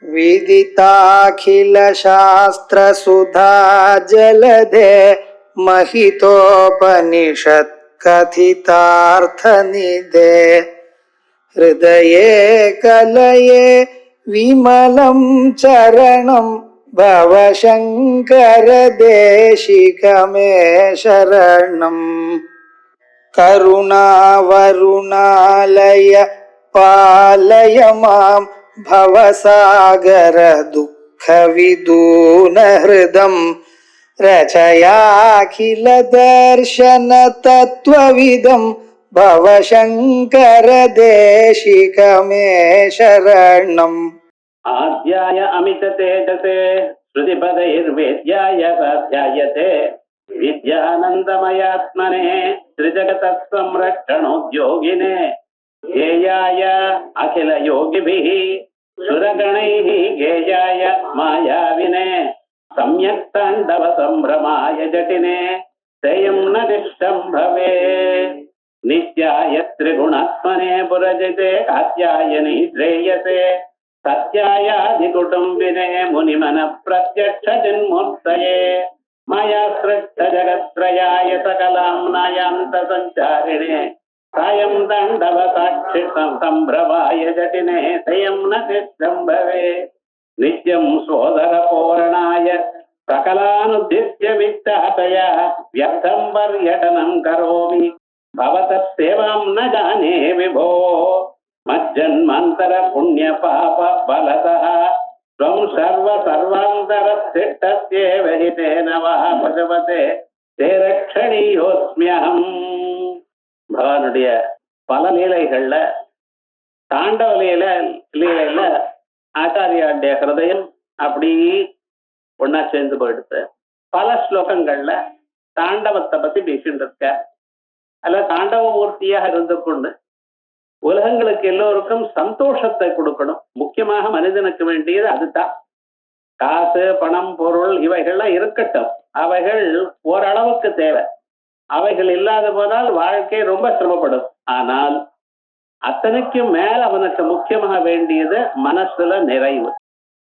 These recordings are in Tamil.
विदिताखिलशास्त्रसुधा जलधे महितोपनिषत् कथितार्थनिधे हृदये कलये विमलं चरणं भवशङ्कर देशिकमे शरणम् करुणावरुणालय पालय मां भवसागर दुःखविदून हृदं रचयाखिल दर्शन तत्त्वविदं भवशङ्कर देशिकमे शरणम् आद्याय अमित तेजसे श्रुतिपदैर्वेद्याय स्वाध्यायते विद्यानन्दमयात्मने त्रिजगतसंरक्षणोद्योगिने ध्येयाय अखिल योगिभिः सुरगणैः गेयाय मायाविने सम्यक् ताण्डव सम्भ्रमाय जटिने तेयं न दिष्टम्भवे नित्याय त्रिगुणात्मने पुरजिते कात्यायनी श्रेयसे सत्यायाधिकुटुम्बिने मुनिमन प्रत्यक्ष जन्मोत्तये माया सृष्ट जगत्त्रयाय सकलाम्नायान्त संचारिणे सायं ताण्डव साक्षि सम्भ्रमाय जटिने तयं न तिष्ठम्भवे नित्यं सोदर पूर्णाय सकलानुद्दिश्य वित्तातया व्यर्थं पर्यटनं करोमि भवतः सेवां न जाने विभो मज्जन्मान्तर पुण्य पाप फलतः त्वं सर्वान्तरस्थिष्टस्येव हि तेन वः भगवते ते रक्षणीयोऽस्म्यहम्. பகவானுடைய பல லீலைகள்ல தாண்டவ லீலையில ஆச்சாரியாடைய ஹிருதயம் அப்படி ஒன்னா சேர்ந்து போயிடுது. பல ஸ்லோகங்கள்ல தாண்டவத்தை பத்தி பேசிட்டு இருக்க. அல்ல தாண்டவ மூர்த்தியாக இருந்து கொண்டு உலகங்களுக்கு எல்லோருக்கும் சந்தோஷத்தை கொடுக்கணும். முக்கியமாக மனிதனுக்கு வேண்டியது அதுதான். காசு பணம் பொருள் இவைகள்லாம் இருக்கட்டும், அவைகள் ஓரளவுக்கு தேவை. அவைகள் இல்லாத போனால் வாழ்க்கை ரொம்ப சிரமப்படும். ஆனால் அத்தனைக்கும் மேல அவனுக்கு முக்கியமாக வேண்டியது மனசுல நிறைவு,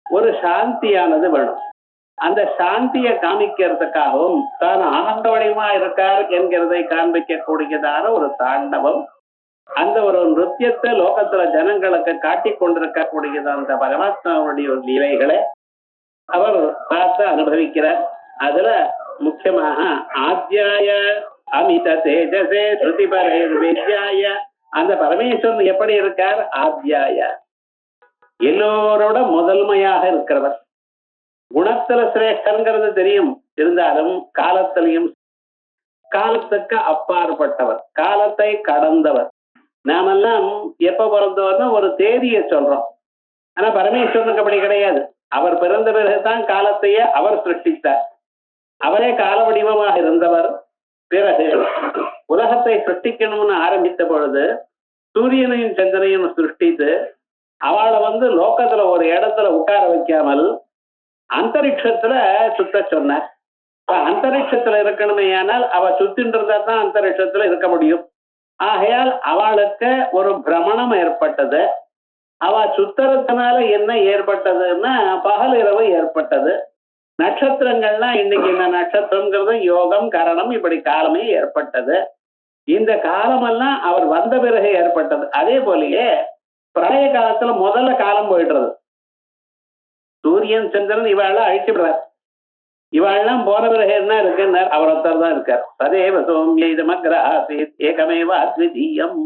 ஒரு சாந்தியானது வேணும். அந்த சாந்தியை காமிக்கிறதுக்காகவும் தான் ஆனந்த வடிவமா இருக்கார் என்கிறதை காண்பிக்க கூடியதான ஒரு தாண்டவம், அந்த ஒரு நிருத்தியத்தை லோகத்துல ஜனங்களுக்கு காட்டிக் கொண்டிருக்க கூடியது அந்த பரமாத்மாவுடைய ஒரு லீலைகளை அவர் பார்த்து அனுபவிக்கிறார். அதுல முக்கியமாக ஆத்யாய அமித தேஜசே ஸ்ருதிபரைர்வேத்யாய, அந்த பரமேஸ்வரன் எப்படி இருக்கார்? ஆத்யாய, எல்லோரோட முதன்மையாக இருக்கிறவர். குணத்துல சிரேஷ்டங்கிறது தெரியும், இருந்தாலும் காலத்திலையும் காலத்துக்கு அப்பாற்பட்டவர், காலத்தை கடந்தவர். நாமெல்லாம் எப்ப பிறந்தவர்னு ஒரு தேதியை சொல்றோம். ஆனா பரமேஸ்வரனுக்கு அப்படி கிடையாது. அவர் பிறந்த பிறகுதான் காலத்தையே அவர் சிருஷ்டித்தார். அவரே கால வடிவமாக இருந்தவர். பிறகு உலகத்தை சிருஷ்டிக்கணும்னு ஆரம்பித்த பொழுது சூரியனையும் சந்திரனையும் சிருஷ்டித்து அவளை லோகத்துல ஒரு இடத்துல உட்கார வைக்காமல் அந்தரிக்ஷத்துல சுத்த சொன்னார். அந்தரிக்ஷத்துல இருக்கணுமே, ஆனால் அவ சுத்தின்றதா தான் அந்தரிக்ஷத்துல இருக்க முடியும். ஆகையால் அவளுக்கு ஒரு பிரமணம் ஏற்பட்டது. அவ சுத்தரத்தினால என்ன ஏற்பட்டதுன்னா பகல் இரவு ஏற்பட்டது. நட்சத்திரங்கள்லாம் இன்னைக்கு இந்த நட்சத்திரங்கிறது யோகம் கரணம் இப்படி காலமே ஏற்பட்டது. இந்த காலமெல்லாம் அவர் வந்த பிறகு ஏற்பட்டது. அதே போலயே பிரளய காலத்துல முதல்ல காலம் போயிடுறது. சூரியன் சந்திரன் இவாளெல்லாம் அழிச்சுடுறார். இவாளெல்லாம் போன பிறகு என்ன இருக்குன்னு அவர் ஒருத்தர் தான் இருக்கார். சதேவ சோமிய இதமக்ராசீத் ஏகமேவ அத்விதீயம்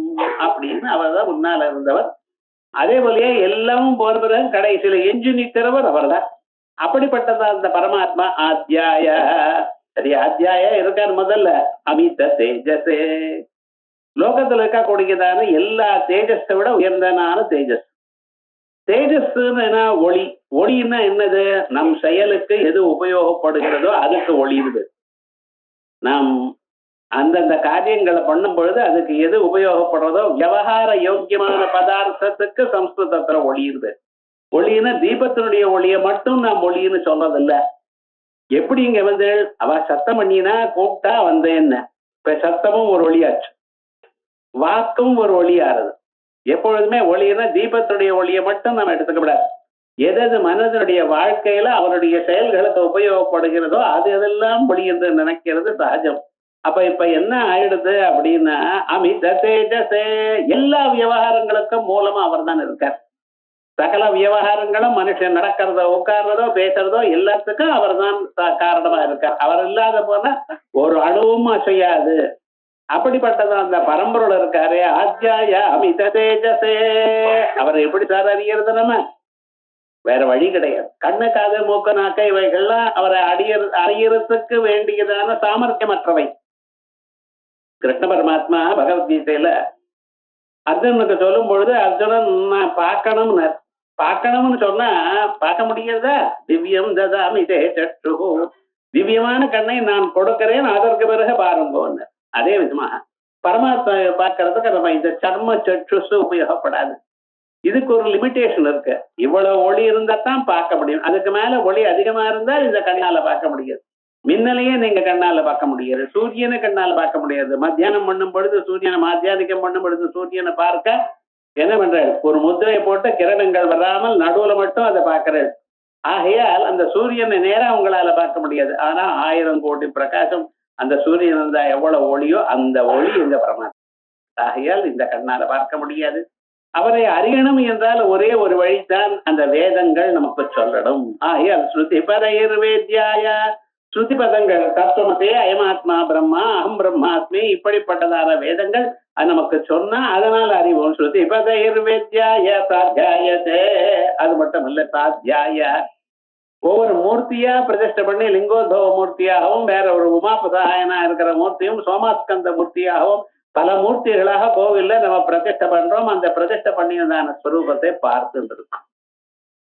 அப்படின்னு அவர் தான் முன்னால இருந்தவர். அதே போலயே எல்லாமும் போன பிறகு கடைசியில எஞ்சி நிற்கிறவர் அவர் தான். அப்படிப்பட்டதா அந்த பரமாத்மா ஆத்யாய. சரி, ஆத்யாய இருக்கார் முதல்ல. அமித தேஜசே, லோகத்துல இருக்க கூடியதான எல்லா தேஜஸை விட உயர்ந்தனான தேஜஸ். தேஜஸ்ன்னு என்ன? ஒளி. ஒளின்னா என்னது? நம் செயலுக்கு எது உபயோகப்படுகிறதோ அதுக்கு ஒளியுது. நாம் அந்தந்த காரியங்களை பண்ணும் பொழுது அதுக்கு எது உபயோகப்படுறதோ விவகார யோக்கியமான பதார்த்தத்துக்கு சம்ஸ்கிருதத்துல ஒளியுது. ஒளின்னா தீபத்தினுடைய ஒளியை மட்டும் நாம் ஒளின்னு சொல்றதில்ல. எப்படி இங்க அவ சத்தம் பண்ணினா கூப்பிட்டா என்ன, இப்ப சத்தமும் ஒரு ஒளியாச்சு, வாக்கும் ஒரு ஒளியாறுது. எப்பொழுதுமே ஒளின்னா தீபத்துடைய ஒளியை மட்டும் நம்ம எடுத்துக்கப்படாது. எது மனதனுடைய வாழ்க்கையில அவருடைய செயல்களுக்கு உபயோகப்படுகிறதோ அது எதெல்லாம் ஒளி என்று நினைக்கிறது சகஜம். அப்ப இப்ப என்ன ஆயிடுது அப்படின்னா, அமித தேஜசே எல்லா விவகாரங்களுக்கும் மூலமா அவர் தான் இருக்கார். சகல விவகாரங்களும் மனுஷன் நடக்கிறதோ உட்கார்றதோ பேசுறதோ எல்லாத்துக்கும் அவர் தான் காரணமா இருக்கார். அவர் இல்லாத போனா ஒரு அணுவும் அசையாது. அப்படிப்பட்டது அந்த பரம்பொருள் இருக்காரு. ஆத்யாய அமித தேஜசே அவர் எப்படி சார் அறியறது? நம்ம வேற வழி கிடையாது. கண்ணு காது மூக்கு நாக்க இவைகள்லாம் அவரை அறியறதுக்கு வேண்டியதான சாமர்த்தியமற்றவை. கிருஷ்ண பரமாத்மா பகவத்கீதையில அர்ஜுனுக்கு சொல்லும் பொழுது அர்ஜுனன் நான் பார்க்கணும்னு சொன்னா பார்க்க முடியாதா? திவ்யம் ததாமி தே சற்று, திவ்யமான கண்ணை நான் கொடுக்கிறேன், அதற்கு பிறகு பாருங்கோன்னு. அதே விதமா பரமாத்மா பார்க்கறதுக்கு நம்ம இந்த சர்ம சற்றுசு உபயோகப்படாது. இதுக்கு ஒரு லிமிட்டேஷன் இருக்கு. இவ்வளவு ஒளி இருந்தா தான் பார்க்க முடியும். அதுக்கு மேல ஒளி அதிகமா இருந்தா இந்த கண்ணால பார்க்க முடியாது. மின்னலையே நீங்க கண்ணால பார்க்க முடியாது, சூரியனை கண்ணால பார்க்க முடியாது. மத்தியானம் பண்ணும் பொழுது சூரியனை, மத்தியானிக்கம் பண்ணும் பொழுது சூரியனை பார்க்க என்ன பண்றாரு? ஒரு முத்திரையை போட்டு கிரணங்கள் வராமல் நடுவுல மட்டும் அதை பார்க்கறாரு. ஆகையால் அந்த சூரியனை நேரா உங்களால பார்க்க முடியாது. ஆனா 1000 கோடி பிரகாசம் அந்த சூரியன் இருந்தா எவ்வளவு ஒளியோ அந்த ஒளி இந்த பரமாத்மா. ஆகையால் இந்த கண்ணால பார்க்க முடியாது. அவரை அறியணும் என்றால் ஒரே ஒரு வழிதான், அந்த வேதங்கள் நமக்கு சொல்லணும். ஆகையால் ஸ்ருதி பரையர்வேத்யாய, ஸ்ருதி பதங்கள் தத்துவமதே அயமாத்மா பிரம்மா அகம் பிரம்மாஸ்மி இப்படிப்பட்டதான வேதங்கள் அது நமக்கு சொன்னா அதனால அறிவோம். ஸ்ருதி பதைர்வேத்யாய சாத்தியாயதே, அது மட்டும் இல்ல சாத்தியாய ஒவ்வொரு மூர்த்தியா பிரதிஷ்டை பண்ணி லிங்கோத்பவ மூர்த்தியாகவும் வேற ஒரு உமாபதாயனா இருக்கிற மூர்த்தியும் சோமாஸ்கந்த மூர்த்தியாகவும் பல மூர்த்திகளாக கோவில்ல நம்ம பிரதிஷ்டை பண்றோம். அந்த பிரதிஷ்டை பண்ணியதான ஸ்வரூபத்தை பார்த்துட்டு இருக்கோம்.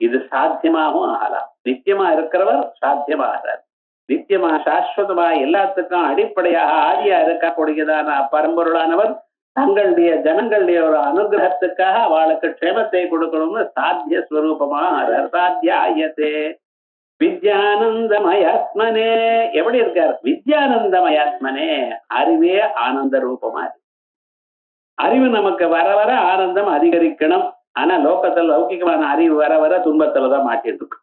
இது சாத்தியமாகவும் ஆகலாம். நித்தியமா இருக்கிறவர் சாத்தியமாகிறார். நித்தியமா சாஸ்வதமா எல்லாத்துக்கும் அடிப்படையாக ஆதியா இருக்கக்கூடியதான பரம்பொருளானவர் தங்களுடைய ஜனங்களுடைய ஒரு அனுகிரகத்துக்காக அவளுக்கு க்ஷேமத்தை கொடுக்கணும்னு சாத்திய ஸ்வரூபமா சாத்தியாயத்தே. வித்யானந்தமயாத்மனே எப்படி இருக்கார்? வித்யானந்தமயாத்மனே, அறிவே ஆனந்த ரூபமா இருக்கு. அறிவு நமக்கு வர வர ஆனந்தம் அதிகரிக்கணும். ஆனா லோகத்துல லௌகிகமான அறிவு வர வர துன்பத்துலதான் மாட்டிட்டு இருக்கு.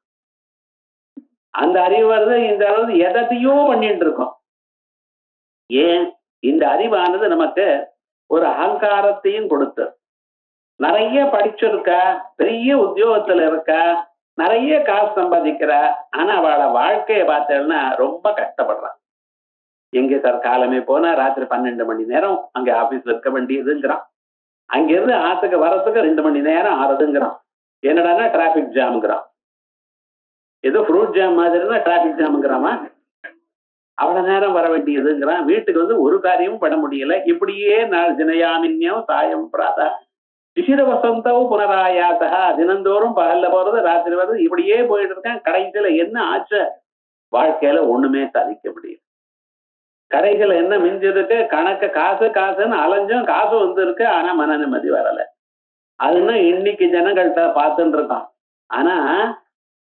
அந்த அறிவு வருது, இந்த அளவு எதையோ பண்ணிட்டு இருக்கோம். ஏன்? இந்த அறிவானது நமக்கு ஒரு அகங்காரத்தையும் கொடுத்து, நிறைய படிச்சிருக்கா, பெரிய உத்தியோகத்துல இருக்கா, நிறைய காசு சம்பாதிக்கிறா, ஆனா அவளை வாழ்க்கையை பார்த்தேன்னா ரொம்ப கஷ்டப்படுறான். எங்க சார் காலமே போனா ராத்திரி 12 மணி நேரம் அங்க ஆபீஸ்ல இருக்க வேண்டியதுங்கிறான். அங்கிருந்து ஆத்துக்கு வரத்துக்கு 2 மணி நேரம் ஆறுதுங்கிறான். என்னடான்னா டிராபிக் ஜாம்ங்கிறான். ஏதோ ஃப்ரூட் ஜாம் மாதிரினா டிராபிக் ஜாம்ங்கிறாமா? அவ்வளவு நேரம் வர வேண்டியதுங்கிறான். வீட்டுக்கு வந்து ஒரு காரியமும் பண்ண முடியல. இப்படியே நாள் தினயாமின்யம் சாயம் பிராதா சிசிர வசந்தவும் புனராயாசா, தினந்தோறும் பகல்ல போறது ராத்திரி வருது, இப்படியே போயிட்டு இருக்கேன். கடைசியில என்ன ஆச்சு? வாழ்க்கையில ஒண்ணுமே சாதிக்க முடியும். கடைசியில என்ன மிஞ்சிருக்கு? கணக்கு காசு காசுன்னு அலைஞ்சும் காசு வந்துருக்கு, ஆனா மன நிம்மதி வரல. அதுன்னு இன்னைக்கு ஜனங்கள்கிட்ட பார்த்துட்டு இருக்கான். ஆனா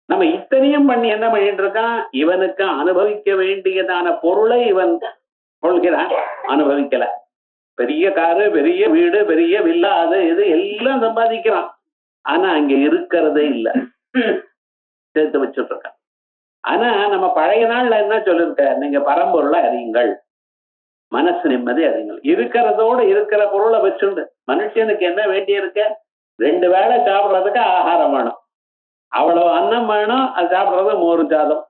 நம்ம இத்தனையும் பண்ணி என்ன பண்ணிட்டு இருக்கான்? இவனுக்கு அனுபவிக்க வேண்டியதான பொருளை இவன் கொள்கிறான், அனுபவிக்கல. பெரிய காரு, பெரிய வீடு, பெரிய வில்லா, அது இது எல்லாம் சம்பாதிக்கிறான். ஆனா அங்க இருக்கிறதே இல்ல, சேர்த்து வச்சுட்டு இருக்கான். ஆனா நம்ம பழைய நாள்ல என்ன சொல்லிருக்க? நீங்க பரம்பொருளை அறியுங்கள், மனசு நிம்மதி அறியுங்கள். இருக்கிறதோடு இருக்கிற பொருளை வச்சுண்டு மனுஷனுக்கு என்ன வேண்டி இருக்க? 2 வேளை சாப்பிடுறதுக்கு ஆகாரம் வேணும், அவ்வளவு அன்னம் வேணும், அது சாப்பிடுறது மோரு சாதம்.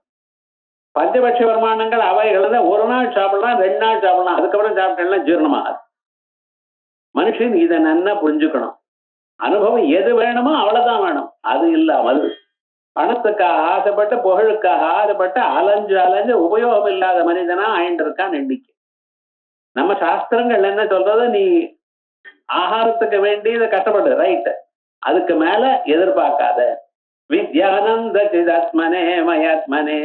பஞ்சபட்ச வருமானங்கள் அவைகள் தான். ஒரு நாள் சாப்பிடலாம், 2 நாள் சாப்பிடலாம், அதுக்கப்புறம் சாப்பிட்டா ஜீரணமாகாது. மனுஷன் இதை நன்னா புரிஞ்சுக்கணும். அனுபவம் எது வேணுமோ அவ்வளவுதான் வேணும். அது இல்லாமல் பணத்துக்காக ஆசைப்பட்டு, புகழுக்காக ஆசைப்பட்டு அலைஞ்சு அலைஞ்சு உபயோகம் இல்லாத மனிதனா ஆயிட்டு இருக்கான் எண்ணிக்கை. நம்ம சாஸ்திரங்கள் என்ன சொல்றது? நீ ஆகாரத்துக்கு வேண்டியதை கஷ்டப்படு, ரைட், அதுக்கு மேல எதிர்பார்க்காத. வித்யானந்த சிதாத்மனே மயாத்மனே,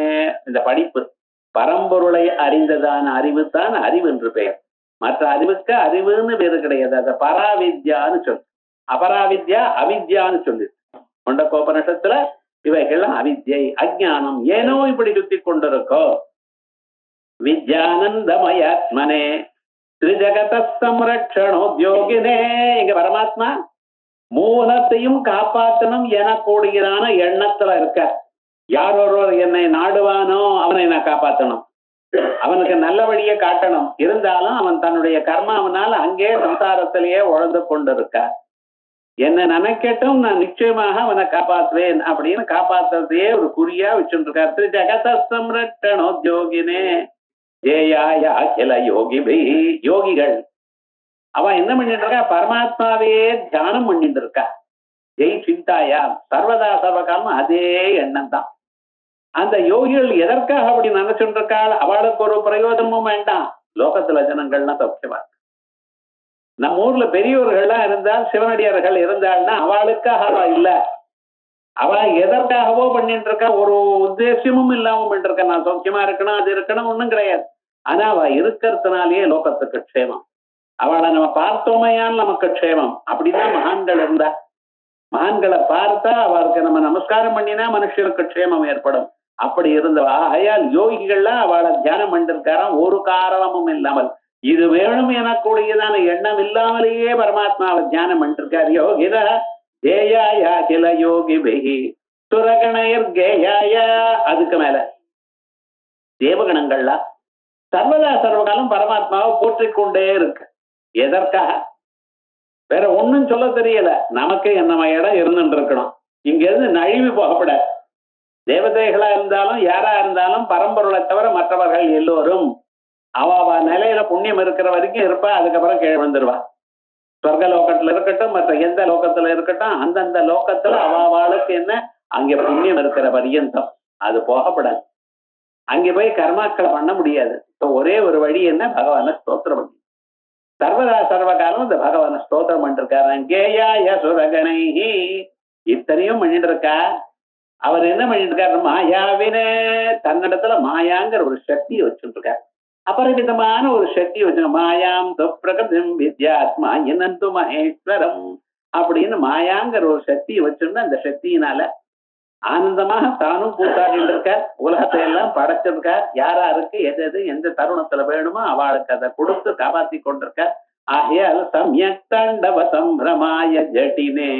இந்த படிப்பு பரம்பொருளை அறிந்ததான அறிவு தான் அறிவு என்று பெயர். மற்ற அறிவுக்கு அறிவுன்னு பேரு கிடையாது. அதை பராவித்யான்னு சொல்லு. அபராவித்யா அவித்யான்னு சொல்லு. முண்டக்கோபனிஷத்துல இவைகள்லாம் அவித்யை, அஜ்ஞானம், ஏனோ இப்படி சுத்தி கொண்டிருக்கோ. வித்யானந்தமயாத்மனே திரிஜகத சம்ரட்சணோத்யோகினே, இங்க பரமாத்மா மூலத்தையும் காப்பாற்றணும் எனக்கூடியதான எண்ணத்துல இருக்க. யார் ஒருவர் என்னை நாடுவானோ அவனை நான் காப்பாற்றணும், அவனுக்கு நல்ல வழியை காட்டணும். இருந்தாலும் அவன் தன்னுடைய கர்மாவனால் அங்கே சம்சாரத்திலேயே உழந்து கொண்டிருக்க. என்ன நினைக்கட்டும், நான் நிச்சயமாக அவனை காப்பாற்றுவேன் அப்படின்னு காப்பாற்றுறதையே ஒரு குறியா வச்சுட்டு இருக்கார். திரு ஜெகதோகினே ஜேயாய அகில யோகி யோகிகள் அவன் என்ன பண்ணிட்டு இருக்கா, பரமாத்மாவையே தியானம் பண்ணிட்டு இருக்கா. ஜெய் சிந்தாயா சர்வதா சர்வகாலம் அதே எண்ணம் தான். அந்த யோகிகள் எதற்காக அப்படி நினைச்சுட்டு இருக்காள், அவளுக்கு ஒரு பிரயோஜனமும் வேண்டாம், லோகத்துல ஜனங்கள்லாம் சௌக்கியமா. நம்ம ஊர்ல பெரியவர்கள்லாம் இருந்தால், சிவனடியார்கள் இருந்தாள்னா அவளுக்காக அவ இல்ல, அவ எதற்காகவோ பண்ணிட்டு இருக்கா, ஒரு உத்தேசமும் இல்லாம பண்ணிட்டு இருக்கா. நான் சௌக்கியமா இருக்கணும், அது இருக்கணும், ஒண்ணும் கிடையாது. ஆனா அவ இருக்கிறதுனாலேயே லோகத்துக்கு க்ஷேமம். அவளை நம்ம பார்த்தோமையால் நமக்கு க்ஷேமம். அப்படிதான் மகான்கள் இருந்தா. மகான்களை பார்த்தா அவருக்கு நம்ம நமஸ்காரம் பண்ணினா மனுஷருக்கு க்ஷேமம் ஏற்படும். அப்படி இருந்தவா. ஆகையால் யோகிகள்லாம் அவளை தியானம் பண்ணிருக்காராம் ஒரு காரணமும் இல்லாமல். இது வேணும் எனக்கூடியதான எண்ணம் இல்லாமலேயே பரமாத்மாவை தியானம் பண்ணிருக்கார். யோகிதா தேயாய அகில யோகி பிஹி சுரகணயர் கேயாய. அதுக்கு மேல தேவகணங்கள்லாம் சர்வதா சர்வகாலம் பரமாத்மாவை போற்றிக் கொண்டே இருக்கு. எதற்காக? வேற ஒண்ணும் சொல்ல தெரியல. நமக்கு நம்ம இடம் இருந்துட்டு இருக்கணும், இங்க இருந்து நழுவி போகப்படாது. தேவதைகளா இருந்தாலும் யாரா இருந்தாலும் பரம்பொருளை தவிர மற்றவர்கள் எல்லோரும் அவ நிலையில புண்ணியம் இருக்கிற வரைக்கும் இருப்பா. அதுக்கப்புறம் கீழே வந்துருவா. சொர்க்க லோகத்துல இருக்கட்டும், மற்ற எந்த லோகத்துல இருக்கட்டும், அந்தந்த லோகத்துல அவாளுக்கு என்ன அங்க புண்ணியம் இருக்கிற பரியந்தம் அது போகப்படாது. அங்கே போய் கர்மாக்களை பண்ண முடியாது. ஒரே ஒரு வழி என்ன, பகவான ஸ்தோத்திரம் பண்ணி சர்வதா சர்வகாலம் இந்த பகவான ஸ்தோத்திரம் பண்ணிருக்காரு. கேயாய சுரகணை இத்தனையும் பண்ணிட்டு இருக்கா. அவர் என்ன பண்ணிட்டு இருக்காரு, மாயாவினே தன்னிடத்துல மாயாங்கிற ஒரு சக்தியை வச்சுட்டு இருக்காரு. அபரிமிதமான ஒரு சக்தி வச்சு மாயாம் பிரகதிம் வித்யாத்மா என்னந்து மகேஸ்வரம் அப்படின்னு மாயாங்கிற ஒரு சக்தியை வச்சிருந்தா அந்த சக்தியினால ஆனந்தமாக தானும் கூத்தாடிட்டு இருக்கார். உலகத்தை எல்லாம் படைச்சிருக்கார். யாராருக்கு எது எது எந்த தருணத்துல வேணுமோ அவளுக்கு அதை கொடுத்து காப்பாத்தி கொண்டிருக்கார். ஆகையால் சமயக் தாண்டவ சம்பிரமாய ஜட்டினே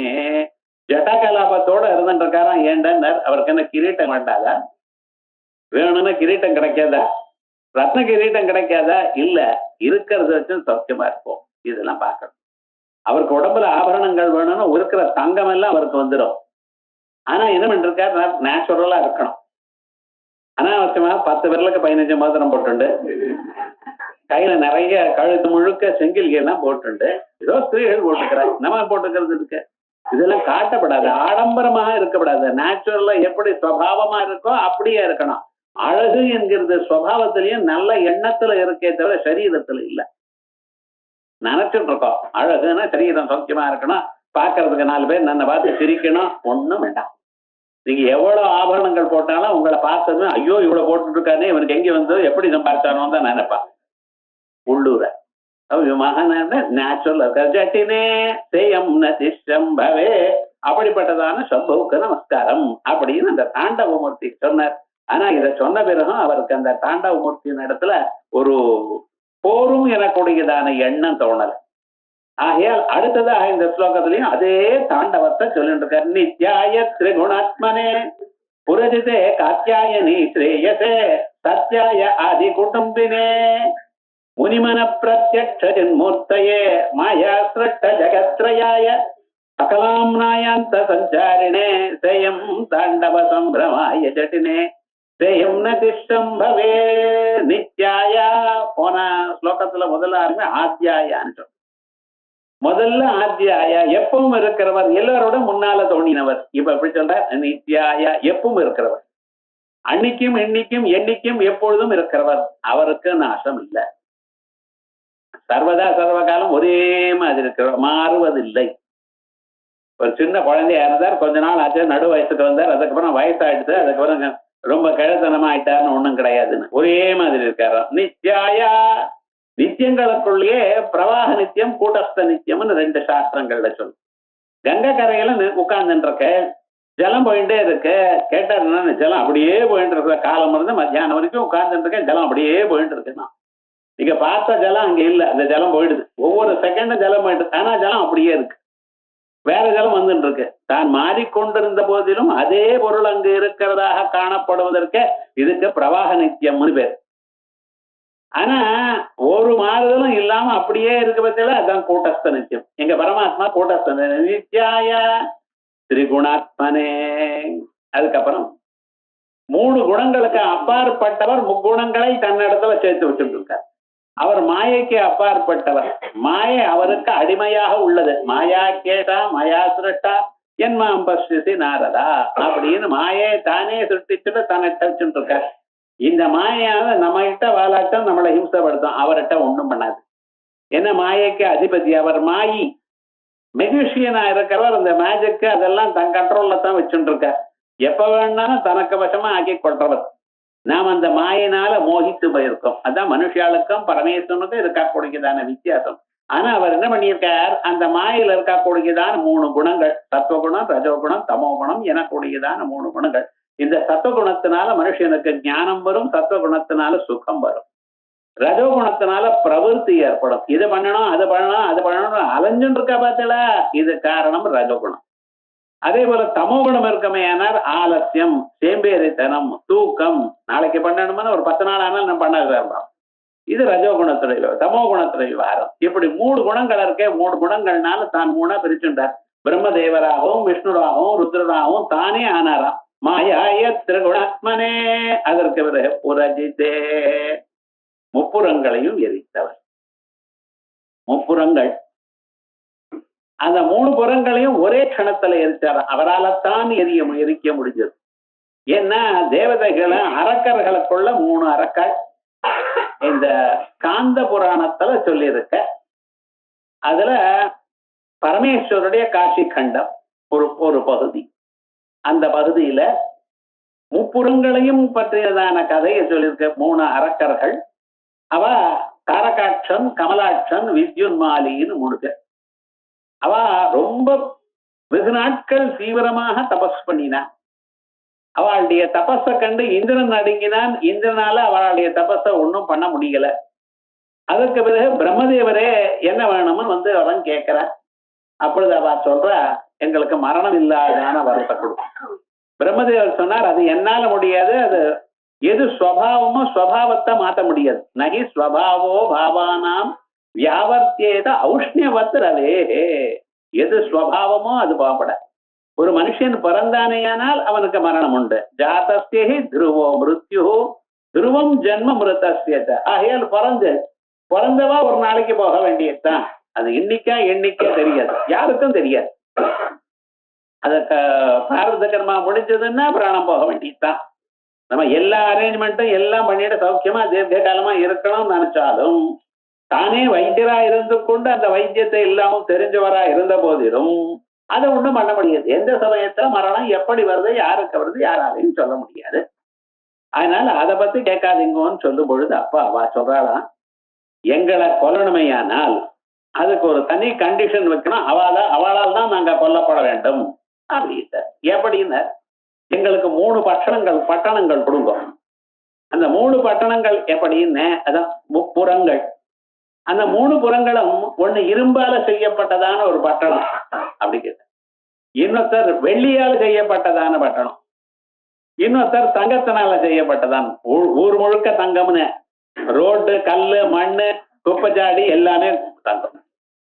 ஜட்டகலாபத்தோட இருந்துட்டு இருக்காராம். ஏண்டனர் அவருக்கு என்ன கிரீட்டம் வேண்டாதா? வேணும்னா கிரீட்டம் கிடைக்காதா? ரத்ன கிரீட்டம் கிடைக்காதா? இல்ல, இருக்கிறத வச்சு சௌக்கியமா இருப்போம். இதெல்லாம் பார்க்கணும். அவருக்கு உடம்புல ஆபரணங்கள் வேணும்னா இருக்கிற தங்கம் எல்லாம் அவருக்கு வந்துடும். ஆனா என்ன பண்ணிருக்காரு, நேச்சுரலா இருக்கணும். அனாவசியமா 10 விரலுக்கு 15 மோதிரம் போட்டுண்டு, கையில நிறைய கழுத்து முழுக்க செங்கில்கள் எல்லாம் போட்டுண்டு, ஏதோ ஸ்திரீகள் போட்டுக்கிறாங்க, நம்ம போட்டுக்கிறது இருக்கு. இதெல்லாம் காட்டப்படாது, ஆடம்பரமாக இருக்கப்படாது. நேச்சுரலா எப்படி சுவாவமா இருக்கோ அப்படியே இருக்கணும். அழகு என்கிறது சுவாவத்திலையும் நல்ல எண்ணத்துல இருக்கே தவிர சரீரத்துல இல்ல. நினைச்சிட்டு இருக்கோம் அழகுன்னா சரீரம் சௌக்கியமா இருக்கணும், பாக்குறதுக்கு 4 பேர் நன்ன பார்த்து சிரிக்கணும், ஒண்ணும் வேண்டாம். நீங்க எவ்வளவு ஆபரணங்கள் போட்டாலும் உங்களை பார்த்தது ஐயோ இவ்வளவு போட்டுட்டு இருக்கானே, இவனுக்கு எங்க வந்து எப்படி சம்பாதிச்சானோ தான் நினைப்பா. உள்ளூர மகன் நேச்சுரல் ஜட்டினே சேயம் நதிஷம்பவே அப்படிப்பட்டதான சம்பவுக்கு நமஸ்காரம் அப்படின்னு அந்த தாண்டவமூர்த்தி சொன்னார். ஆனா இதை சொன்ன பிறகும் அவருக்கு அந்த தாண்டவமூர்த்தியின் இடத்துல ஒரு போரும் எனக்கூடியதான எண்ணம் தோணல. ஆகையால் அடுத்ததாக இந்த ஸ்லோகத்திலையும் அதே தாண்டவத்தை சொல்லிட்டு இருக்கார். நித்யாய திரிகுணாத்மனே புரஜிதே காத்யாயனி ஸ்ரேயசே சத்யாய ஆதி குடும்பினே முனிமன பிரத்யக்ஷ ஜன்மூர்த்தயே மாயா சிருஷ்ட ஜகத்ரயாய அகலாம்னாயாந்த சஞ்சாரிணே சேயம் தாண்டவ சம்பிரமாய ஜட்டினே சேயம் நதிஷம்பவே நித்யாய. போன ஸ்லோகத்துல முதல்ல ஆத்யாயான்னு சொன்ன. முதல்ல ஆத்யாய எப்பவும் இருக்கிறவர், எல்லாரோட முன்னால தோணினவர். இப்ப எப்படி சொல்ற, நித்யாய எப்பவும் இருக்கிறவர், அன்னைக்கும் இன்னைக்கும் என்னைக்கும் எப்பொழுதும் இருக்கிறவர். அவருக்கு நாசம் இல்லை. சர்வதா சர்வகாலம் ஒரே மாதிரி இருக்கிறவர், மாறுவதில்லை. ஒரு சின்ன குழந்தையா இருந்தார், கொஞ்ச நாள் ஆச்சு, நடு வயசுக்கு வந்தார், அதுக்கப்புறம் வயசாயிடுது, அதுக்கப்புறம் ரொம்ப கிழத்தனமா ஆயிட்டாருன்னு ஒண்ணும் கிடையாதுன்னு ஒரே மாதிரி இருக்காரு. நித்யாயா நித்தியங்களுக்குள்ளேயே பிரவாக நித்தியம் கூட்டஸ்த நித்தியம்னு 2 சாஸ்திரங்கள்ல சொல்லு. கங்கை கரையில உட்கார்ந்துட்டு இருக்க, ஜலம் போயிட்டே இருக்கு. கேட்டாருன்னா ஜலம் அப்படியே போயிட்டு இருக்க, காலம் இருந்து மத்தியானம் வரைக்கும் உட்கார்ந்துட்டு இருக்கேன், ஜலம் அப்படியே போயிட்டு இருக்குன்னா நீங்க பார்த்த ஜலம் அங்க இல்ல, அந்த ஜலம் போயிடுது. ஒவ்வொரு செகண்டும் ஜலம் போயிட்டு, ஆனா ஜலம் அப்படியே இருக்கு. வேற ஜலம் வந்துட்டு இருக்கு. தான் மாறிக்கொண்டிருந்த போதிலும் அதே பொருள் அங்கு இருக்கிறதாக காணப்படுவதற்கு இதுக்கு பிரவாக நித்தியம்னு பேர். ஆனா ஒரு மாறுதலும் இல்லாம அப்படியே இருக்க பத்தில அதான் கூட்டஸ்த நித்தியம். எங்க பரமாத்மா கூட்டஸ்த நித்யாய திரிகுணாத்மனே. அதுக்கப்புறம் 3 குணங்களுக்கு அப்பாற்பட்டவர், முக்குணங்களை தன்னிடத்துல சேர்த்து வச்சுட்டு இருக்கார். அவர் மாயைக்கு அப்பாற்பட்டவர். மாயை அவருக்கு அடிமையாக உள்ளது. மாயா கேட்டா மாயா சுரட்டா என்மாம் பசிசி நாரதா அப்படின்னு மாயை தானே சுருட்டிச்சுட்டு தன்னிட்ட வச்சுட்டு இருக்கார். இந்த மாயால நம்ம கிட்ட வாலாட்டம் நம்மளை ஹிம்சப்படுத்தும், அவர்கிட்ட ஒண்ணும் பண்ணாது. என்ன மாயைக்கு அதிபதி அவர். மாயி மெஜிஷியனா இருக்கிறவர் அந்த மேஜிக்கு அதெல்லாம் தன் கண்ட்ரோல்ல தான் வச்சுட்டு இருக்கார். எப்ப வேணாலும் தனக்கு வசமா ஆக்கி கொள்றவர். நாம் அந்த மாயினால மோகித்து போயிருக்கோம். அதான் மனுஷாளுக்கும் பரமேஸ்வரனுக்கும் இருக்கக்கூடியதான வித்தியாசம். ஆனா அவர் என்ன பண்ணியிருக்கார், அந்த மாயில இருக்கக்கூடியதான 3 குணங்கள், சத்துவகுணம், ரஜோகுணம், தமோகுணம் எனக்கூடியதான 3 குணங்கள். இந்த சத்துவகுணத்தினால மனுஷனுக்கு ஞானம் வரும், சத்துவகுணத்தினால சுகம் வரும், ரஜோகுணத்தினால பிரவருத்தி ஏற்படும். இது பண்ணணும் அது பண்ணணும் அது பண்ணணும் அலைஞ்சுட்டு இருக்கா பார்த்தல, இது காரணம் ரஜோகுணம். அதே போல தமோகுணம் இருக்கமே ஆனால் ஆலசியம், சேம்பேரித்தனம், தூக்கம். நாளைக்கு பண்ணணும்னு ஒரு 10 நாள் ஆனாலும் நம்ம பண்ண. இது ரஜோகுணத்துடைய தமோகுணத்துடைய விவகாரம். இப்படி 3 குணங்கள் இருக்கே. 3 குணங்கள்னால தான் 3 பிரிச்சுட்டார். பிரம்மதேவராகவும் விஷ்ணுராகவும் ருத்ரராகவும் தானே ஆனாராம். மாயாய திரிகுணாத்மனே. அதற்கு பிறகு புரஜிதே, முப்புறங்களையும் எரித்தவர். முப்புறங்கள் அந்த 3 புறங்களையும் ஒரே க்ஷணத்துல எரிச்சார். அவரால்தான் எரிக்க முடிஞ்சது. ஏன்னா தேவதைகளை அரக்கர்களுக்குள்ள 3 அரக்கர் இந்த காந்த புராணத்துல சொல்லியிருக்க. அதுல பரமேஸ்வருடைய காட்சி கண்டம் ஒரு பகுதி. அந்த பகுதியில முப்புறங்களையும் பற்றியதான கதையை சொல்லியிருக்க 3 அரக்கர்கள். அவ தாரகாட்சன், கமலாட்சன், வித்யுன்மாலின்னு 3 பேர். அவ ரொம்ப வெகு நாட்கள் தீவிரமாக தபஸ் பண்ணினா. அவளுடைய தபஸை கண்டு இந்திரன் நடுங்கினான். இந்திரனால அவளுடைய தபஸை ஒன்றும் பண்ண முடியல. அதற்கு பிறகு பிரம்மதேவரே என்ன வேணும்னு அவன் கேட்கிற. அப்பொழுது அவ சொல்ற, எங்களுக்கு மரணம் இல்லாதான வரத்தை கொடுக்கும். பிரம்மதேவர் சொன்னார், அது என்னால முடியாது. அது எது ஸ்வபாவமோ ஸ்வபாவத்தை மாற்ற முடியாது. நகி ஸ்வபாவோ பாவானாம் வியாவர்த்தியேத ஔஷ்ணியவத் ரவே. எது ஸ்வபாவமோ அது பாவப்பட. ஒரு மனுஷன் பிறந்தானேயானால் அவனுக்கு மரணம் உண்டு. ஜாதஸ்யஹி துருவோ மிருத்யு துருவம் ஜென்ம மிருதஸ்யத. ஆகையால் பிறந்தவா ஒரு நாளைக்கு போக வேண்டியதுதான். அது எண்ணிக்கை தெரியாது, யாருக்கும் தெரியாது. அதுக்கு பிராரப்த கர்மா முடிஞ்சதுன்னா பிராணம் போக வேண்டியதுதான். நம்ம எல்லா அரேஞ்ச்மெண்ட்டும் எல்லாம் பண்ணிட்டு சௌக்கியமா தீர்க்க காலமா இருக்கணும்னு நினைச்சாலும் தானே வைத்தியரா இருந்து கொண்டு அந்த வைத்தியத்தை இல்லாமல் தெரிஞ்சவரா இருந்த போதிலும் அதை ஒண்ணும் பண்ண முடியாது. எந்த சமயத்துல மரணம் எப்படி வருது, யாருக்கு வருது, யாராலையும் சொல்ல முடியாது. அதனால அதை பத்தி கேட்காதீங்கன்னு சொல்லும் பொழுது அப்பா அவ சொல்றாளாம், எங்களை கொல்லணுமையானால் அதுக்கு ஒரு தனி கண்டிஷன் வைக்கணும். அவளால் தான் நாங்க கொல்லப்பட வேண்டும் அப்படின்ட்டு. எப்படின்னு, எங்களுக்கு 3 பட்டணங்கள் கொடுங்க. அந்த 3 பட்டணங்கள் எப்படின்னு, அதான் முப்புறங்கள். அந்த 3 புறங்களும் ஒண்ணு இரும்பால செய்யப்பட்டதான ஒரு பட்டணம் அப்படி கேட்ட, இன்னொருத்தர் வெள்ளியால் செய்யப்பட்டதான பட்டணம், இன்னொருத்தர் தங்கத்தினால செய்யப்பட்டதான். ஊர் முழுக்க தங்கம்னு, ரோடு, கல்லு, மண்ணு, குப்பைச்சாடி எல்லாமே தங்கம்.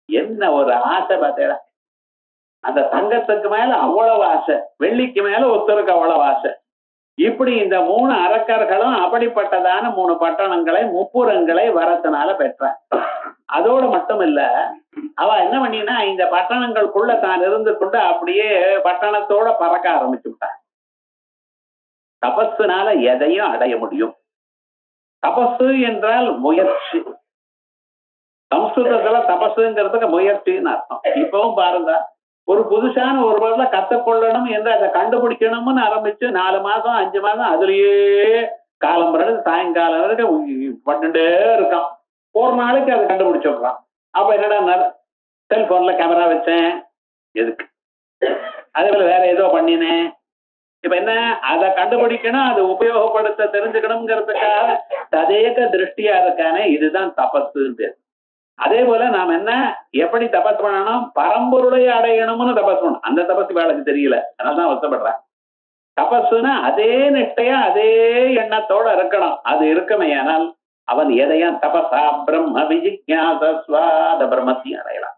என்ன ஒரு ஆசை பார்த்தேடா. அந்த தங்கத்துக்கு மேல அவ்வளவு ஆசை, வெள்ளிக்கு மேல ஒருத்தருக்கு அவ்வளவு ஆசை. இப்படி இந்த 3 அரக்கர்களும் அப்படிப்பட்டதான 3 பட்டணங்களை, முப்புறங்களை வரத்தினால பெற்றார். அதோடு மட்டும் இல்ல, அவ என்ன பண்ணினா இந்த பட்டணங்களுக்குள்ள தான் இருந்து கொண்டு அப்படியே பட்டணத்தோட பறக்க ஆரம்பிச்சு விட்டார். தபஸுனால எதையும் அடைய முடியும். தபசு என்றால் முயற்சி. சம்ஸ்கிருதத்துல தபசுங்கிறதுக்கு முயற்சின்னு அர்த்தம். இப்பவும் பாருங்க, ஒரு புதுசான ஒரு பொருளை கத்துக்கொள்ளணும் என்று அதை கண்டுபிடிக்கணும்னு ஆரம்பிச்சு 4 மாசம் 5 மாசம் அதுலயே காலம் பிறகு சாயங்காலம் வரைக்கும் பட்டுட்டே இருக்கான். ஒரு நாளைக்கு அதை கண்டுபிடிச்சிடுறான். அப்ப என்னடா, செல்போன்ல கேமரா வச்சேன், எதுக்கு? அதே போல வேற ஏதோ பண்ணினேன். இப்ப என்ன, அதை கண்டுபிடிக்கணும், அதை உபயோகப்படுத்த தெரிஞ்சுக்கணுங்கிறதுக்காக ததேக திருஷ்டியா இருக்கானே, இதுதான் தபசு. அதே போல நாம் என்ன எப்படி தபஸ் பண்ணணும், பரம்பொருளை அடையணும்னு தபஸ் பண்ணணும். அந்த தபஸ் வேலைக்கு தெரியல, அதனாலதான் வருத்தப்படுறேன். தபஸ்னா அதே நிஷ்டையா அதே எண்ணத்தோட இருக்கணும். அது இருக்குமையானால் அவன் எதையும் தபசா பிரம்ம விஜிக்ஞாசஸ்வாத பிரம்மத்தையும் அடையலாம்.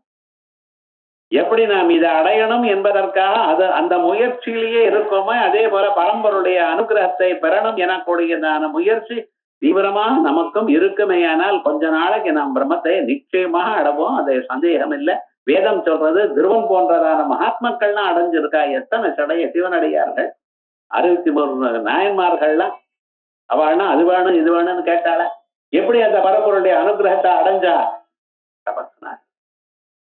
எப்படி நாம் இதை அடையணும் என்பதற்காக அது அந்த முயற்சியிலேயே இருக்கோமோ அதே போல பரம்பருடைய அனுகிரகத்தை பெறணும் எனக்கூடியதான முயற்சி தீவிரமா நமக்கும் இருக்குமேயானால் கொஞ்ச நாளைக்கு நாம் பிரம்மத்தை நிச்சயமாக அடைவோம். அது சந்தேகம் இல்லை. வேதம் சொல்றது திருவன் போன்றதான மகாத்மாக்கள்லாம் அடைஞ்சிருக்கா. எத்தனை சடைய சிவனடியார்கள் 63 நாயன்மார்கள்லாம் அவள்னா அது வேணும் இது வேணும்னு கேட்டாள. எப்படி அந்த பரம்பொருடைய அனுகிரகத்தை அடைஞ்சா? தபஸ்னால.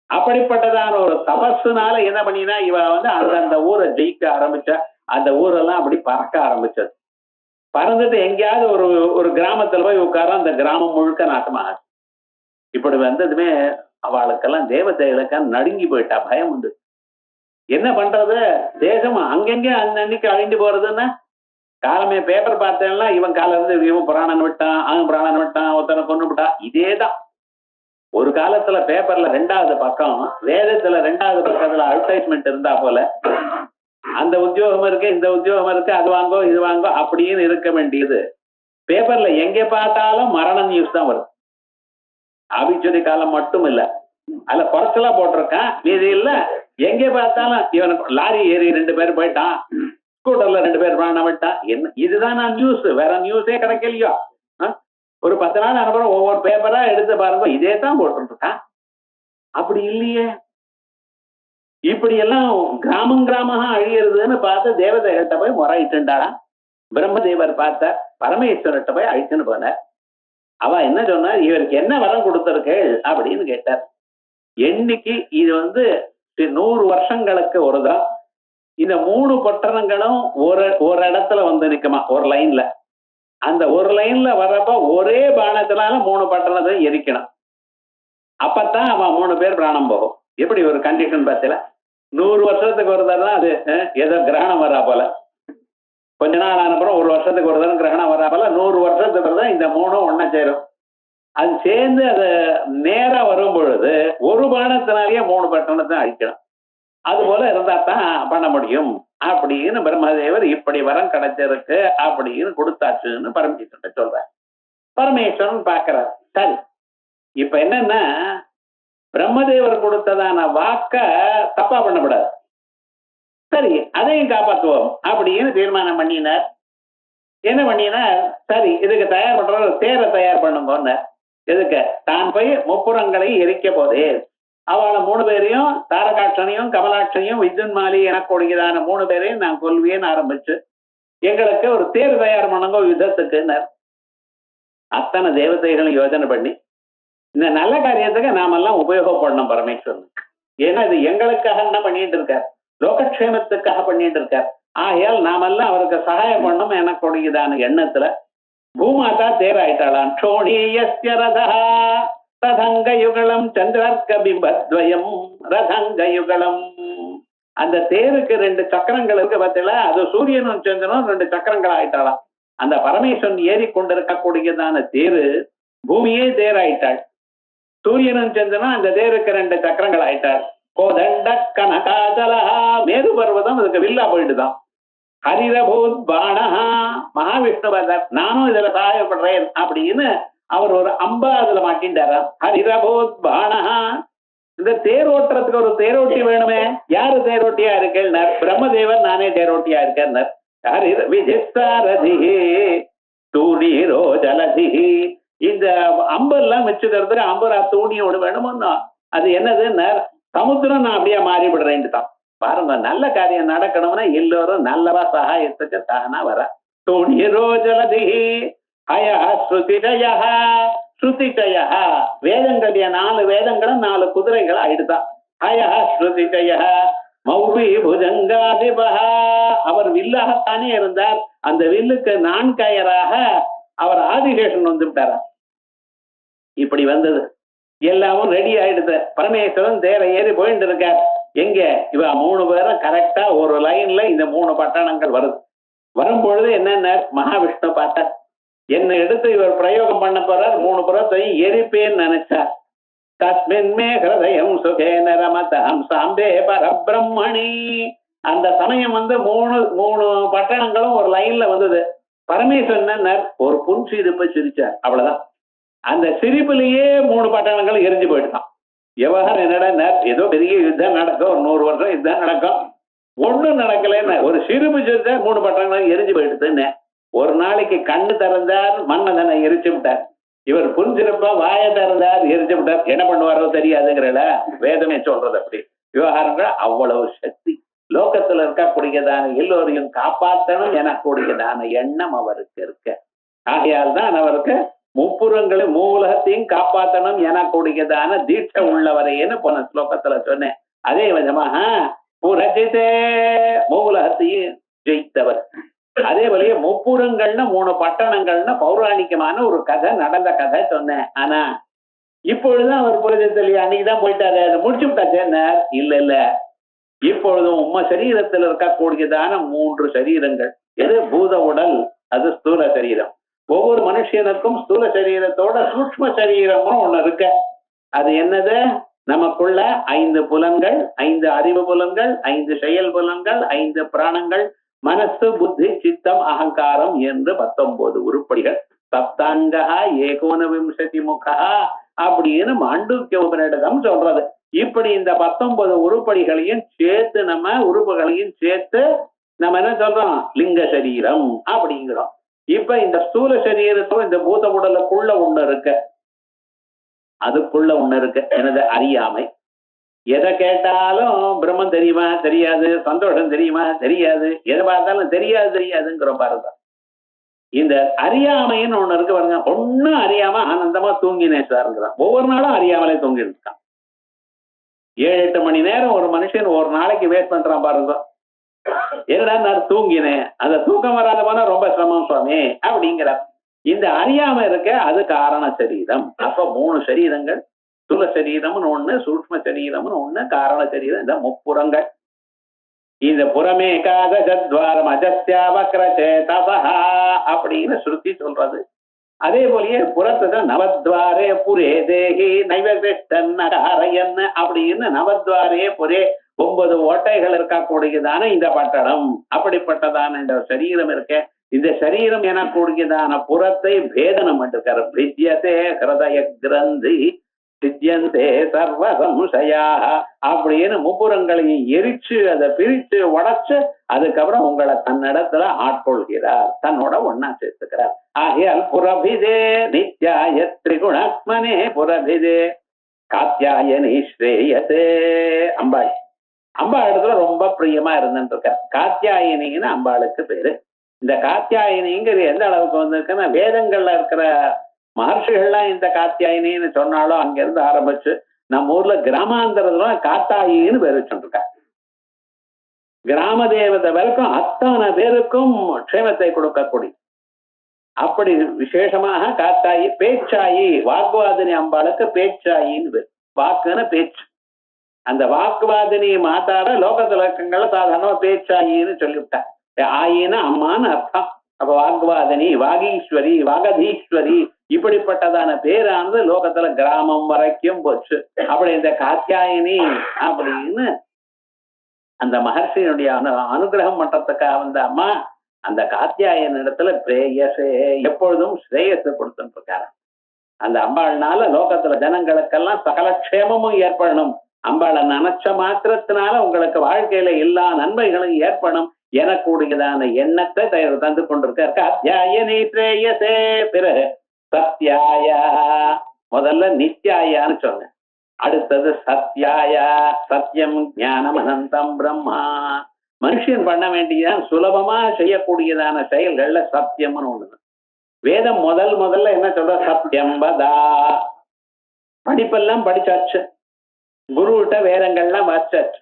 அப்படிப்பட்டதான ஒரு தபஸ்னால என்ன பண்ணினா இவ அந்தந்த ஊரை ஜெயிக்க ஆரம்பிச்சா. அந்த ஊரெல்லாம் அப்படி பறக்க ஆரம்பிச்சது. பறந்துட்டு எங்கேயாவது ஒரு கிராமத்துல போய் உட்கார அந்த கிராமம் முழுக்க நாசமாக. இப்படி வந்ததுமே அவளுக்கெல்லாம் தேவதைகளுக்கெல்லாம் நடுங்கி போயிட்டா. பயம் உண்டு. என்ன பண்றது? தேசம் அங்கங்க அன்னைக்கு அழிந்து போறதுன்னா காலமே பேப்பர் பார்த்தேன்னா இவன் காலம் இருந்து இவன் பிராணன் விட்டான், அவன் பிராணன் விட்டான், ஒருத்தனை கொண்டு விட்டான். இதேதான் ஒரு காலத்துல பேப்பர்ல 2வது பக்கம், வேதத்துல 2வது பக்கத்துல அட்வர்டைஸ்மெண்ட் இருந்தா போல அந்த உத்தியோகம் இருக்கு இந்த உத்தியோகம் இருக்கு அது வாங்கோ இது வாங்கோ அப்படின்னு இருக்க வேண்டியது. பேப்பர்ல எங்க பார்த்தாலும் மரண நியூஸ் தான் வரும். ஆபிச்சுரி காலம் மட்டும் இல்ல, அதுல குறைச்சலா போட்டிருக்கான். மீதி இல்ல எங்க பார்த்தாலும் இவனுக்கு லாரி ஏறி 2 பேர் போயிட்டான், ஸ்கூட்டர்ல 2 பேர் பிராணம் விட்டான். என்ன இதுதான் நான் நியூஸ், வேற நியூஸே கிடைக்கலையோ. ஒரு 10 நாள் அனுப்புறம் ஒவ்வொரு பேப்பரா எடுத்து பாருங்க, இதே தான் போட்டு இருக்கான். அப்படி இல்லையே. இப்படி எல்லாம் கிராமம் கிராமமா அழியறதுன்னு பார்த்து தேவதைகிட்ட போய் முறையிட்டுண்டாளா. பிரம்மதேவர் பார்த்த பரமேஸ்வரர்கிட்ட போய் அழிச்சுன்னு போனார். அவ என்ன சொன்னா, இவருக்கு என்ன வரம் கொடுத்திருக்கேள் அப்படின்னு கேட்டார். என்னைக்கு இது 100 வருஷங்களுக்கு ஒருதான் இந்த 3 பட்டணங்களும் ஒரு இடத்துல நிக்குமா, ஒரு லைன்ல. அந்த ஒரு லைன்ல வர்றப்ப ஒரே பானத்தினால 3 பட்டணத்தை எரிக்கணும். அப்பத்தான் அவன் 3 பேர் பிராணம் போகும். எப்படி ஒரு கண்டிஷன் பார்த்தல. 100 வருஷத்துக்கு ஒரு தடவை அது ஏதோ கிரகணம் வரா போல. கொஞ்ச நாள் அனுப்புறம் 1 வருஷத்துக்கு ஒரு தடவை கிரகணம் வரா போல 100 வருஷத்துக்கு தான் இந்த 3 ஒன்னா சேரும். அது சேர்ந்து அது நேரா வரும் பொழுது ஒரு பானத்தினாலேயே 3 பட்டணத்தை அழிக்கணும். அது போல இருந்தா தான் பண்ண முடியும் அப்படின்னு பிரம்மதேவர் இப்படி வரம் கிடைச்சிருக்கு அப்படின்னு கொடுத்தாச்சுன்னு பரமேஸ்வரன் சொல்றார். பரமேஸ்வரன் பாக்குறார். சரி, இப்ப என்னன்னா பிரம்மதேவர் கொடுத்ததான வாக்க தப்பா பண்ணக்கூடாது. சரி, அதையும் காப்பாற்றுவோம் அப்படின்னு தீர்மானம் பண்ணினார். என்ன பண்ணினார்? சரி, இதுக்கு தயார் பண்ற தேரை தயார் பண்ணுங்க. எதுக்கு? தான் போய் முப்புறங்களை எரிக்க போதே அவளை 3 பேரையும், தாரகாட்சனையும் கமலாட்சனையும் வித்யுன்மாலி எனக்கூடியதான 3 பேரையும் நான் கொல்வியேன்னு ஆரம்பிச்சு எங்களுக்கு ஒரு தேர் தயார் பண்ணுங்க யுத்தத்துக்குன்னு அத்தனை தேவதைகளும் யோசனை பண்ணி இந்த நல்ல காரியத்துக்கு நாமெல்லாம் உபயோகப்படணும் பரமேஸ்வரனுக்கு. ஏன்னா இது எங்களுக்காக என்ன பண்ணிட்டு இருக்கார், லோகக்ஷேமத்துக்காக பண்ணிட்டு இருக்கார். ஆகையால் நாமெல்லாம் அவருக்கு சகாயம் பண்ணணும் எனக்கூடியதான எண்ணத்துல பூமாதா தேராயிட்டாளாம். க்ஷோணீயஸ்ய ரதஹ ரதங்க யுகலம் சந்திரர்க்க பிம்பத்வயம் ரதங்க யுகலம். அந்த தேருக்கு 2 சக்கரங்கள் இருக்கு பார்த்தீங்களா, அது சூரியனும் சந்திரனும் 2 சக்கரங்கள் ஆயிட்டாளாம். அந்த பரமேஸ்வரன் ஏறி கொண்டிருக்கக்கூடியதான தேரு பூமியே தேராயிட்டாள். சூரியனும் சந்திரனும் அந்த தேருக்கு 2 சக்கரங்கள் ஆயிட்டாள். கோதண்ட கனகாச்சலஹா மேரு பர்வதம் அதுக்கு வில்லா போயிட்டுதான். ஹரிரபூத் பாணஹா மகாவிஷ்ணு பதர் நானும் இதுல சகாயப்படுறேன் அப்படின்னு அவர் ஒரு அம்பா அதுல மாட்டின்றாரா. ஹரிரபூத் பாணஹா. இந்த தேரோட்டத்துக்கு ஒரு தேரோட்டி வேணுமே. யாரு தேரோட்டியா இருக்கேன்? பிரம்மதேவன் நானே தேரோட்டியா இருக்கேன். தூணீரோ ஜலதிஹி. இந்த அம்பெல்லாம் வச்சுக்கிறதுக்கு அம்பரா தூணியோடு வேணுமோ. அது என்னதுன்னு சமுத்திரம் நான் அப்படியே மாறிவிடுறேன் தான். பாருங்க, நல்ல காரியம் நடக்கணும்னா எல்லோரும் நல்லவா சகாயத்துக்கு தானா வர. தூணீரோ ஜலதிஹி அயா ஸ்ருதிஜயா. ஸ்ருதிஜயா வேதங்களுடைய 4 வேதங்களும் 4 குதிரைகள் ஆயிடுதான். அயா ஸ்ருதிஜயா மௌவி புஜங்காதிபஹா. அவர் வில்லாகத்தானே இருந்தார். அந்த வில்லுக்கு 4 கயராக அவர் ஆதிசேஷன் விட்டாரா. இப்படி வந்தது எல்லாமும் ரெடி ஆயிடுது. பரமேஸ்வரன் தேர ஏறி போயிட்டு இருக்கார். எங்க இவ 3 பேரும் கரெக்டா ஒரு லைன்ல இந்த 3 பட்டணங்கள் வருது. வரும்பொழுது என்னென்ன மகாவிஷ்ணு பார்த்தார். என்னை எடுத்து இவர் பிரயோகம் பண்ண போறார். 3 புறத்தையும் எரிப்பேன்னு நினைச்சார். தஸ்மின் மே ஹிருதயம் சுகேன ரமதாம் சாம்பே பரபிரம்மணி. அந்த சமயம் மூணு மூணு பட்டணங்களும் ஒரு லைன்ல வந்தது. பரமேஸ்வரன் ஒரு புன்சிரிப்பை சிரிச்சார், அவ்வளவுதான். அந்த சிரிப்புலயே மூணு பட்டணங்களும் எரிஞ்சு போயிட்டான். விவகாரம் என்னடா, ஏதோ பெரிய யுத்தம் நடக்கும், ஒரு 100 வருஷம் யுத்தம் நடக்கும், ஒண்ணும் நடக்கலன்னு ஒரு சிரிப்பு சிரிச்சா மூணு பட்டணங்களும் எரிஞ்சு போயிடுதுன்னு. ஒரு நாளைக்கு கண்ணு திறந்தார், மன்மதனை எரிச்சு விட்டார். இவர் புரிஞ்சிருப்பா வாய திறந்தார், எரிச்சு விட்டார். என்ன பண்ணுவாரோ தெரியாதுங்கிறல வேதமே சொல்றது. அப்படி விவகாரங்கள் அவ்வளவு சக்தி. லோகத்துல இருக்கக்கூடியதான எல்லோரையும் காப்பாற்றணும் எனக்கூடியதான எண்ணம் அவருக்கு இருக்க. ஆகையால் தான் அவருக்கு முப்புறங்களும் மூலகத்தையும் காப்பாற்றணும் எனக்கூடியதான தீட்சை உள்ளவரையேன்னு போன ஸ்லோகத்துல சொன்னேன். அதே விதமாக புரஜிதே மூலகத்தையும் ஜெயித்தவர். அதே வழியே முப்புறங்கள்னு 3 பட்டணங்கள்னு பௌராணிகமான ஒரு கதை, நடந்த கதை சொன்னேன். ஆனா இப்பொழுதுதான் அவர் புரஜித்தலையா அன்னைக்குதான் போயிட்டாரு, அதை முடிச்சு விட்டாச்சேன்னார். இல்ல, இப்பொழுதும் உம்ம சரீரத்தில் இருக்கக்கூடியதான 3 சரீரங்கள். எது? பூத உடல், அது ஸ்தூல சரீரம். ஒவ்வொரு மனுஷனுக்கும் ஸ்தூல சரீரத்தோட சூக்ஷ்ம சரீரமும் ஒண்ணு இருக்கு. அது என்னது? நமக்குள்ள 5 புலன்கள், 5 அறிவு புலன்கள், 5 செயல் புலன்கள், 5 பிராணங்கள், மனசு, புத்தி, சித்தம், அகங்காரம் என்று 19 உருப்படிகள். சப்தாங்கா ஏகோனவிம்சதி முகா அப்படின்னு மாண்டூக்கிய உபநிடதம் சொல்றது. இப்படி இந்த 19 உருப்படிகளையும் சேர்த்து உறுப்புகளையும் சேர்த்து நம்ம என்ன சொல்றோம்? லிங்க சரீரம் அப்படிங்கிறோம். இப்ப இந்த ஸ்தூல சரீரத்தோ இந்த பூத உடலுக்குள்ள ஒண்ணு இருக்கு, அதுக்குள்ள ஒண்ணு இருக்கு. எனது அறியாமை. எதை கேட்டாலும் பிரம்மம் தெரியுமா தெரியாது, சந்தோஷம் தெரியுமா தெரியாது, எதை பார்த்தாலும் தெரியாதுங்கிற பாருங்க. இந்த அறியாமைன்னு ஒண்ணு இருக்கு பாருங்க. ஒன்னும் அறியாம ஆனந்தமா தூங்கினேன் சார்ங்கிறான். ஒவ்வொரு நாளும் அறியாமலே தூங்கிட்டு இருக்கான். 7-8 மணி நேரம் ஒரு மனுஷன் ஒரு நாளைக்கு வேஸ்ட் பண்றான் பாருங்க. என்னடா நான் தூங்கினேன், அந்த தூக்கம் வராத போனா ரொம்ப சிரமம் சுவாமி அப்படிங்கிறார். இந்த அறியாம இருக்க அது காரண சரீரம். அப்ப 3 சரீரங்கள், ஸ்தூல சரீரம்னு ஒண்ணு, சூக்ஷ்ம சரீரம்னு ஒண்ணு, காரண சரீரம். இந்த முப்புறங்கள். இந்த புறமே காதஜத்வாரம் அஜஸ்யாவக்ரசேதசா அப்படின்னு ஸ்ருதி சொல்றது. அதே போலயே புறத்துல நவத்வாரே புரே தேகி நைவசிஷ்டன் அப்படின்னு நவத்வாரே புரே 9 ஓட்டைகள் இருக்கக்கூடியதான இந்த பட்டணம். அப்படிப்பட்டதான இந்த சரீரம் இருக்க. இந்த சரீரம் எனக்கூடியதான புறத்தை பேதனம் பண்ணிருக்காரு. பிரித்யதே ஹிருதய கிரந்தி சித்தியந்தே சர்வ சம்சயா அப்படின்னு முப்புறங்களையும் எரிச்சு அதை பிரிச்சு உடைச்சு அதுக்கப்புறம் உங்களை தன்னிடத்துல ஆட்கொள்கிறார், தன்னோட ஒன்னா சேர்த்துக்கிறார். ஆகையால் புரபிதே நித்யாய திரிகுணாத்மனே புரபிதே காத்யாயனி ஸ்ரேயசே. அம்பாள் இடத்துல ரொம்ப பிரியமா இருந்துட்டு இருக்க. காத்யாயினின்னு அம்பாளுக்கு பேரு. இந்த காத்யாயினிங்கிறது எந்த அளவுக்கு வந்திருக்குன்னா, வேதங்கள்ல இருக்கிற மகர்ஷிகள்லாம் இந்த காத்யாயினின்னு சொன்னாலும் அங்கிருந்து ஆரம்பிச்சு நம்ம ஊர்ல கிராமாந்தரத்துல காத்தாயின்னு பேர் வச்சுருக்கா. கிராம தேவதை வரைக்கும் அத்தனை பேருக்கும் க்ஷேமத்தை கொடுக்கக்கூடிய அப்படி விசேஷமாக காத்தாயி. பேச்சாயி, வாக்குவாதினி அம்பாளுக்கு பேச்சாயின்னு பேர். வாக்குன்னு பேச்சு. அந்த வாக்குவாதினி மாத்தாட லோகத்துல இருக்கங்கள சாதாரண பேச்சாயின்னு சொல்லிவிட்டா. ஆயின்னு அம்மான்னு அர்த்தம். அப்ப வாக்குவாதினி, வாகீஸ்வரி, வாகதீஸ்வரி இப்படிப்பட்டதான பேரானது லோகத்துல கிராமம் வரைக்கும் போச்சு. அப்படி இந்த காத்யாயினி அப்படின்னு அந்த மகர்ஷியினுடைய அனுகிரகம் பண்றதுக்காக வந்த அம்மா அந்த காத்யாயன் இடத்துல பிரேயசே எப்பொழுதும் ஸ்ரேயஸை கொடுத்துட்டு இருக்காரு. அந்த அம்பாள்னால லோகத்துல ஜனங்களுக்கெல்லாம் சகல க்ஷேமமும் ஏற்படணும். அம்பாளை நினைச்ச மாத்திரத்தினால உங்களுக்கு வாழ்க்கையில எல்லா நன்மைகளும் ஏற்படும் எனக்கூடியதான எண்ணத்தை தந்து கொண்டிருக்கார். காத்யாயனி ஸ்ரேயசே. பிறகு சத்யாயா. முதல்ல நித்யாயான்னு சொன்னேன். அடுத்தது சத்யாயா. சத்தியம் ஞானம் அனந்தம் பிரம்மா. மனுஷன் பண்ண வேண்டியதான் சுலபமா செய்யக்கூடியதான செயல்கள்ல சத்தியம்னு ஒண்ணு. வேதம் முதல்ல என்ன சொல்ற? சத்தியம் வதா. படிப்பெல்லாம் படிச்சாச்சு, குருகிட்ட வேதங்கள்லாம் வாச்சாச்சு.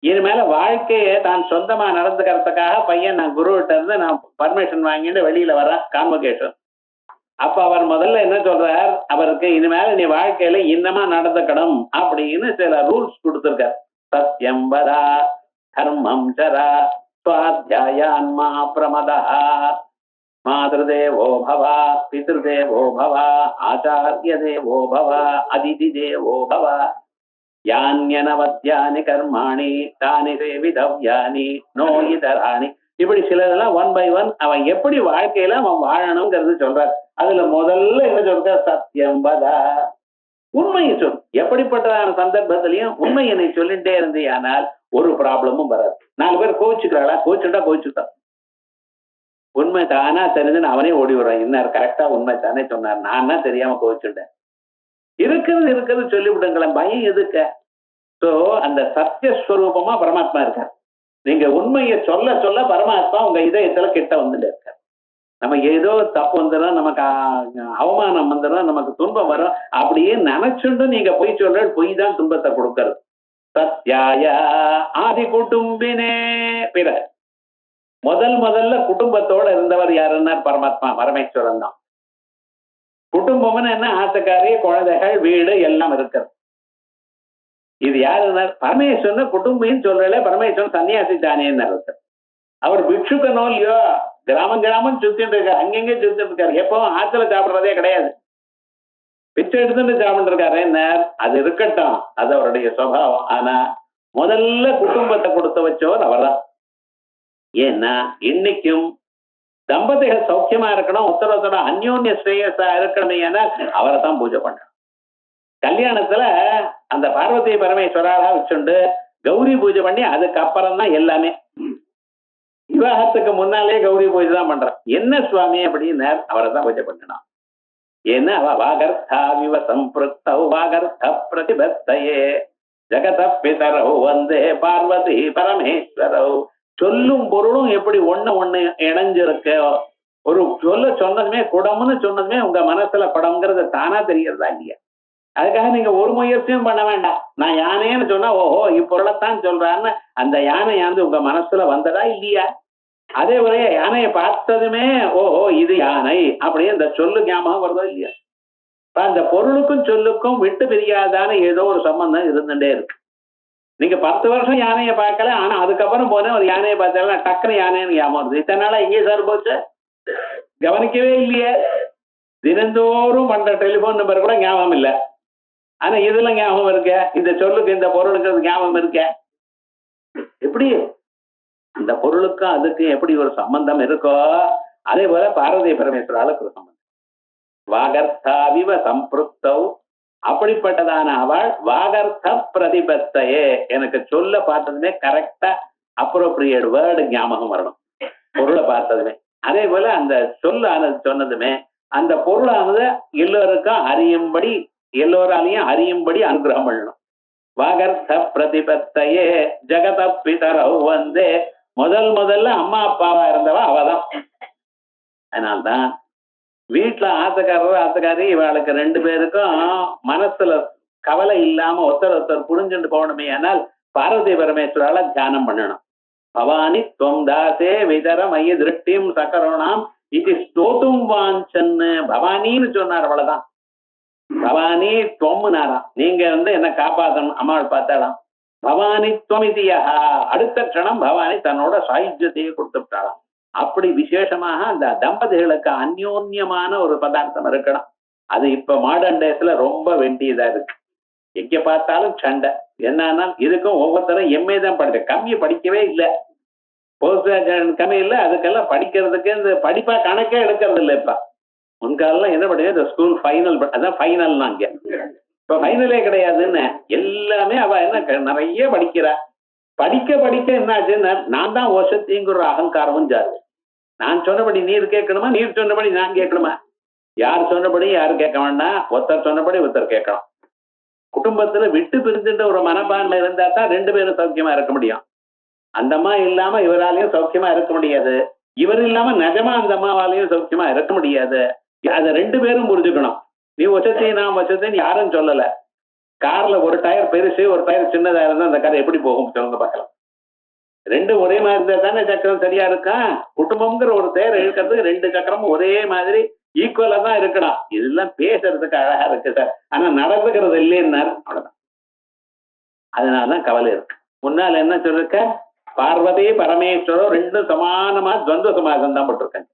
இனிமேல வாழ்க்கையை தான் சொந்தமா நடந்துக்கிறதுக்காக பையன் நான் குருகிட்ட இருந்து நான் பர்மிஷன் வாங்கிட்டு வெளியில வரேன், கான்வகேஷன். அப்ப அவர் முதல்ல என்ன சொல்றார்? அவருக்கு இனிமேல நீ வாழ்க்கையில இன்னமா நடந்துக்கணும் அப்படின்னு சில ரூல்ஸ் கொடுத்திருக்கார். சத்தியம் வதா, தர்மம் சரா, சுவாத்யாயான்மா பிரமதா. மாதృదేவோ பவ, பிதృదేவோ பவ, ஆச்சாரிய தேவோ பவ, அதிதி தேவோ பவ, யான்யனவத்யானி கர்மாணி தானி சேவிதவ்யானி நோ இதராணி. இப்படி சிலதெல்லாம் ஒன் பை ஒன் அவன் எப்படி வாழ்க்கையில அவன் வாழணுங்கிறது சொல்றார். அதுல முதல்ல என்ன சொல்ற, சத்தியம் வதா, உண்மையை சொல். எப்படிப்பட்டதான சந்தர்ப்பத்திலையும் உண்மை என்னை சொல்லிட்டே இருந்தேயானால் ஒரு ப்ராப்ளமும் வராது. 4 பேர் கோவிச்சுக்கிறாளா, கோவிச்சுட்டா உண்மை தானா தெரிஞ்சுன்னு அவனே ஓடி வர்றான். என்ன கரெக்டா உண்மை தானே சொன்னார், நான் தான் தெரியாம கோவிச்சுட்டேன். இருக்கிறது சொல்லி விடுங்களேன், பயம் எதுக்க? சோ அந்த சத்தியஸ்வரூபமா பரமாத்மா இருக்கார். நீங்க உண்மையை சொல்ல சொல்ல பரமாத்மா உங்க இதயத்துல கிட்ட வந்துட்டு இருக்கார். நம்ம ஏதோ தப்பு வந்துடும், நமக்கு அவமானம் வந்துடும், நமக்கு துன்பம் வரும் அப்படியே நினைச்சுட்டு நீங்க பொய் சொல்ற, பொய் தான் துன்பத்தை கொடுக்கறது. சத்யாய ஆதி குடும்பினே. பிற முதல்ல குடும்பத்தோட இருந்தவர் யாருன்னா பரமாத்மா பரமேஸ்வரன் தான். குடும்பம்னு என்ன, ஆசைக்காரி, குழந்தைகள், வீடு எல்லாம் இருக்கிறது. இது யாருன்னா பரமேஸ்வரன். குடும்பின்னு சொல்றல, பரமேஸ்வரன் சன்னியாசி தானேன்னு இருக்கு. அவர் பிக்ஷுக்கனோ இல்லையோ, கிராமம் சுத்திட்டு இருக்காரு, அங்கெங்கே சுத்திட்டு இருக்காரு. எப்பவும் ஆத்துல சாப்பிடுறதே கிடையாது, பிச்சை எடுத்துட்டு சாப்பிட்டு இருக்காரு. என்ன அது இருக்கட்டும், அது அவருடைய சுபாவம். ஆனா முதல்ல குடும்பத்தை கொடுத்து வச்சவர் அவர் தான். ஏன்னா இன்னைக்கும் தம்பதிகள் சௌக்கியமா இருக்கணும், ஒருத்தரோட அந்யோன்ய ஸ்ரேயஸா இருக்கணுமே, ஏன்னா அவரை தான் பூஜை பண்றோம். கல்யாணத்துல அந்த பார்வதி பரமேஸ்வராக வச்சுண்டு கௌரி பூஜை பண்ணி அதுக்கப்புறம் தான் எல்லாமே. விவாகத்துக்கு முன்னாலே கௌரி பூஜை தான் பண்றான். என்ன சுவாமி அப்படின்னு அவரை தான் பூஜை பண்ணணும். ஏன்னா அவ வாகர்த்தாவிவ சம்பிருத்தௌ வாகர்த்த பிரதிபத்தையே ஜகத பிதரௌ வந்தே பார்வதி பரமேஸ்வரௌ. சொல்லும் பொருளும் எப்படி ஒண்ணு இணைஞ்சிருக்கு. ஒரு சொன்னதுமே குடம்னு சொன்னதுமே உங்க மனசுல குடம்ங்கிறது தானா தெரியறதா இல்லையா? அதுக்காக நீங்க ஒரு முயற்சியும் பண்ண வேண்டாம். நான் யானைன்னு சொன்னா ஓஹோ இப்பொருளைத்தான் சொல்றான்னு அந்த யானை யாந்து உங்க மனசுல வந்ததா இல்லையா? அதே போல யானையை பார்த்ததுமே ஓஹோ இது யானை அப்படியே இந்த சொல்லு ஞாபகம் வருதோ இல்லையா? அந்த பொருளுக்கும் சொல்லுக்கும் விட்டு பிரியாதான ஏதோ ஒரு சம்பந்தம் இருந்துட்டே இருக்கு. நீங்க 10 வருஷம் யானையை பார்க்கல, ஆனா அதுக்கப்புறம் போன ஒரு யானையை பார்த்தாலும் டக்குனு யானைன்னு ஞாபகம் வருது. இத்தனை நாளா எங்கே சார் போச்சு, கவனிக்கவே இல்லையே. தினந்தோறும் பண்ற டெலிபோன் நம்பர் கூட ஞாபகம் இல்லை, ஆனா இதுல ஞாபகம் இருக்க, இந்த சொல்லுக்கு இந்த பொருளுக்கு ஞாபகம் இருக்க. எப்படி அந்த பொருளுக்கும் அதுக்கும் எப்படி ஒரு சம்பந்தம் இருக்கோ, அதே போல பார்வதி பரமேஸ்வராளுக்கு ஒரு சம்பந்தம். வாகர்த்தாவிவ சம்பிருத்தௌ, அப்படிப்பட்டதான அவள் வாகர்த்த பிரதிபத்தையே. எனக்கு சொல்ல பார்த்ததுமே கரெக்டா அப்ரோப்ரியேட் வேர்டு ஞாபகம் வரணும், பொருளை பார்த்ததுமே. அதே போல அந்த சொல்லானது சொன்னதுமே அந்த பொருளானது எல்லோருக்கும் அறியும்படி, எல்லோராலையும் அறியும்படி அனுகிரகம் பண்ணணும். வாகர்த்த பிரதிபத்தையே ஜெகத பிதரௌ வந்தே. முதல்ல அம்மா அப்பாவா இருந்தவா அவதான். அதனால்தான் வீட்டுல ஆத்தக்காரி இவளுக்கு 2 பேருக்கும் மனசுல கவலை இல்லாம ஒருத்தர் புரிஞ்சுட்டு போகணுமே. ஆனால் பார்வதி பரமேஸ்வரால தியானம் பண்ணணும். பவானி துவம் தாசே விதர மைய திருஷ்டியும் சக்கரோணாம் இது ஸ்தோத்தும் வாஞ்சன்னு பவானின்னு சொன்னார். அவ்வளவுதான். பவானி துவம்னாராம், நீங்க என்ன காப்பாற்றணும். அம்மாள் பார்த்தாலாம் பவானி துவமிதியா, அடுத்த க்ஷணம் பவானி தன்னோட சாயுஜ்யத்தையே கொடுத்துட்டாளாம். அப்படி விசேஷமாக அந்த தம்பதிகளுக்கு அந்யோன்யமான ஒரு பதார்த்தம் இருக்கணும். அது இப்ப மாடர்ன் டேஸ்ல ரொம்ப வேண்டியதா இருக்கு. எங்க பார்த்தாலும் சண்டை. என்னன்னா இதுக்கும் ஒவ்வொருத்தரும் எம்ஏ தான் படிக்க, கம்மியை படிக்கவே இல்லை, போஸ்ட் கிராஜுவேட் கம்மி இல்லை. அதுக்கெல்லாம் படிக்கிறதுக்கு இந்த படிப்பா கணக்கே எடுக்கிறது இல்லை. இப்ப முன்காலெல்லாம் என்ன பண்ணுங்க, இந்த ஸ்கூல் ஃபைனல், அதான் ஃபைனல் தான். இங்க இப்ப ஃபைனலே கிடையாதுன்னு எல்லாமே அவ என்ன நிறைய படிக்கிறா. படிக்க என்னாச்சுன்னா நான் தான் வசதிங்கிற அகங்காரமும் ஜாது. நான் சொன்னபடி நீர் கேட்கணுமா, நீர் சொன்னபடி நான் கேட்கணுமா? யார் சொன்னபடி யாரும் கேட்க வேண்டாம், ஒருத்தர் சொன்னபடி ஒருத்தர் கேட்கணும். குடும்பத்துல விட்டு பிரிஞ்சுட்டு ஒரு மனப்பான்மை இருந்தா தான் 2 பேரும் சௌக்கியமா இருக்க முடியும். அந்த அம்மா இல்லாம இவராலையும் சௌக்கியமா இருக்க முடியாது, இவர் இல்லாம நிஜமா அந்த அம்மாவாலையும் சௌக்கியமா இருக்க முடியாது. அதை 2 பேரும் புரிஞ்சுக்கணும். நீ வசதி நான் வசதின்னு யாரும் சொல்லல. கார்ல ஒரு டயர் பெருசு ஒரு டயர் சின்னதா இருந்தா அந்த கார் எப்படி போகும் சொல்லுங்க பார்க்கலாம். 2 ஒரே மாதிரி இருந்தா தானே சக்கரம் சரியா இருக்கும். குடும்பம்ங்கிற ஒரு தேர் இழுக்கிறதுக்கு 2 சக்கரமும் ஒரே மாதிரி ஈக்குவலா தான் இருக்கணும். இதெல்லாம் பேசுறதுக்கு அழகா இருக்கு சார், ஆனா நடந்துக்கிறது இல்லைன்னாரு. அவ்வளவுதான். அதனாலதான் கவலை இருக்கு. முன்னால என்ன சொல்லிருக்க, பார்வதி பரமேஸ்வரம் 2 சமானமா துவந்த சமாசம் தான் போட்டிருக்காங்க.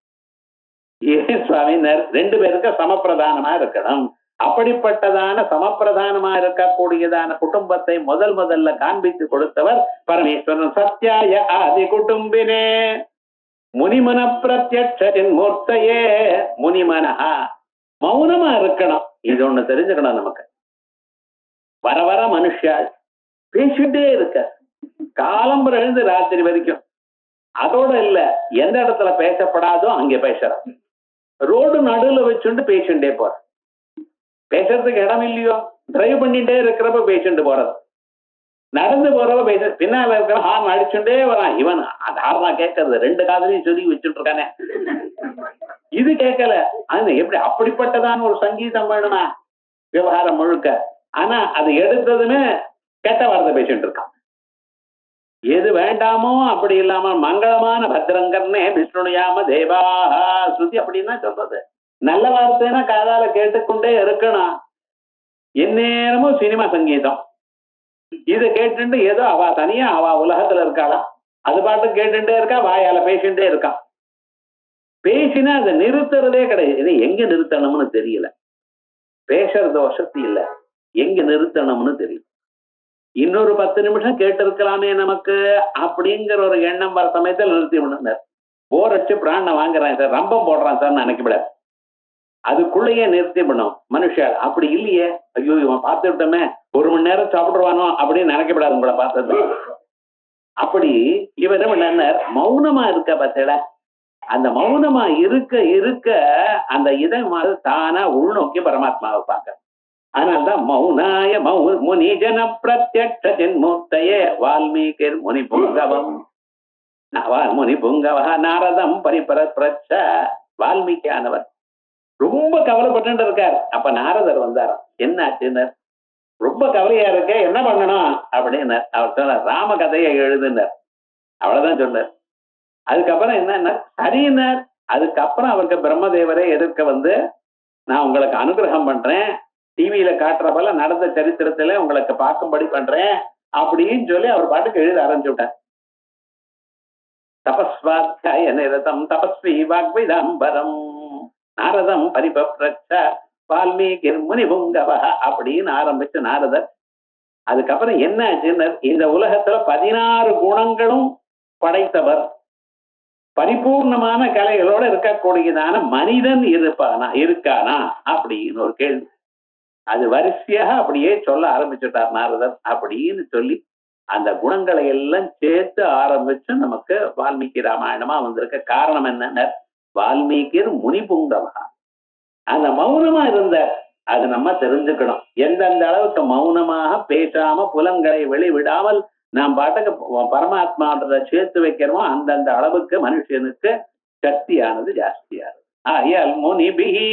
ஏன் சுவாமினர் 2 பேருக்கு சமப்பிரதானமா இருக்கணும். அப்படிப்பட்டதான சமப்பிரதானமா இருக்கக்கூடியதான குடும்பத்தை முதல்ல காண்பித்து கொடுத்தவர் பரமேஸ்வரன். சத்யாய ஆதி குடும்பினே முனிமன பிரத்யட்சின் மூர்த்தையே. முனிமனஹா மௌனமா இருக்கணும். இது ஒண்ணு தெரிஞ்சுக்கணும் நமக்கு. வர வர மனுஷாள் பேசிட்டே இருக்க காலம் எழுந்து ராத்திரி வரைக்கும். அதோட இல்ல, எந்த இடத்துல பேசப்படாதோ அங்க பேசுறான். ரோடு நடுவுல வச்சுட்டு பேசிட்டே போற. பேசுறதுக்கு இடம் இல்லையோ, டிரைவ் பண்ணிட்டே இருக்கிறப்ப பேசிட்டு போறது. நடந்து போறவ பேச, பின்னால இருக்கிற ஹார்ன் அடிச்சுட்டே வரான். இவன் அந்த ஹார்னா கேட்கறது 2 காதலையும் சொல்லி வச்சுட்டு இருக்கானே, இது கேட்கல. அது எப்படி? அப்படிப்பட்டதான ஒரு சங்கீதம் வேணுமா விவகாரம் முழுக்க. ஆனா அது எடுத்ததுமே கெட்ட வார்த்தை பேசிட்டு இருக்கான். எது வேண்டாமோ அப்படி இல்லாம மங்களமான பத்ரங்கர்னே விஷ்ணுயாம தேவா ஸ்ருதி அப்படின்னா சொல்றது. நல்ல வார்த்தைனா காதால கேட்டுக்கொண்டே இருக்கணும். எந்நேரமும் சினிமா சங்கீதம். இதை கேட்டுட்டு ஏதோ அவ தனியா அவ உலகத்துல இருக்காளா, அது பாட்டு கேட்டுட்டே இருக்கா, வாயால பேசிட்டே இருக்கான். பேசினா அதை நிறுத்துறதே கிடையாது. இது எங்க நிறுத்தணும்னு தெரியல. பேசுறது வசதி இல்ல, எங்க நிறுத்தணும்னு தெரியல. இன்னொரு 10 நிமிஷம் கேட்டு இருக்கலாமே நமக்கு அப்படிங்கிற ஒரு எண்ணம் வர சமயத்தில் நிறுத்தி விடுனார். போர் அடிச்சு பிராண வாங்குறான் சார், ரம்பம் போடுறான் சார் நினைக்கப்படாது. அதுக்குள்ளேயே நிறுத்தி விடணும் மனுஷால். அப்படி இல்லையே, ஐயோ இவன் பார்த்து விட்டோமே 1 மணி நேரம் சாப்பிடுவானோ அப்படின்னு நினைக்கப்படாது. உங்களை பார்த்தது அப்படி. இவர் என்ன மௌனமா இருக்க பார்த்தல, அந்த மௌனமா இருக்க இருக்க அந்த இதை தானா உள்நோக்கி பரமாத்மாவை பார்க்க. அதனால்தான் மௌனாய முனி ஜன பிரத்யட்சின் மூர்த்தையே வால்மீகி முனி புங்கவம் முனி புங்கவ நாரதம் பரிபரப்ரச்ச. வால்மீகியானவர் ரொம்ப கவலைப்பட்டு இருக்கார். அப்ப நாரதர் வந்தார். என்ன ஆச்சுன்னு, ரொம்ப கவலையா இருக்க, என்ன பண்ணணும் அப்படின்னு அவர் சொன்னார். ராம கதையை எழுதுனார். அவ்வளவுதான் சொன்னார். அதுக்கப்புறம் என்ன சரின்னார். அதுக்கப்புறம் அவருக்கு பிரம்மதேவரை எதிர்க்க வந்து, நான் உங்களுக்கு அனுகிரகம் பண்றேன், டிவியில காட்டுற போல நடந்த சரித்திரத்துல உங்களுக்கு பார்க்கும்படி பண்றேன் அப்படின்னு சொல்லி அவர் பாட்டுக்கு எழுத ஆரம்பிச்சு விட்டார். தபஸ்வாத்தியாய நிரதம் தபஸ்வி வாக்விதாம்பரம் நாரதம் பரிபப்ரச்ச வால்மீகி முனிபுங்கவ அப்படின்னு ஆரம்பிச்சு நாரதர். அதுக்கப்புறம் என்ன ஆச்சுன்னு, இந்த உலகத்துல 16 குணங்களும் படைத்தவர், பரிபூர்ணமான கலைகளோட இருக்கக்கூடியதான மனிதன் இருக்கானா அப்படின்னு ஒரு கேள்வி. அது வரிசையாக அப்படியே சொல்ல ஆரம்பிச்சுட்டார் நாரதர். அப்படின்னு சொல்லி அந்த குணங்களை எல்லாம் சேர்த்து ஆரம்பிச்சு நமக்கு வால்மீகி ராமாயணமா வந்திருக்க. காரணம் என்னன்னா, வால்மீகி முனிபுங்கவா அந்த மௌனமா இருந்த. அது நம்ம தெரிஞ்சுக்கணும். எந்தெந்த அளவுக்கு மௌனமாக பேசாம புலன்களை வெளிவிடாமல் நாம் பாட்டுக்கு பரமாத்மாவை சேர்த்து வைக்கிறோமோ அந்தந்த அளவுக்கு மனுஷனுக்கு சக்தியானது ஜாஸ்தியானது. ஆகையால் முனிபிஹி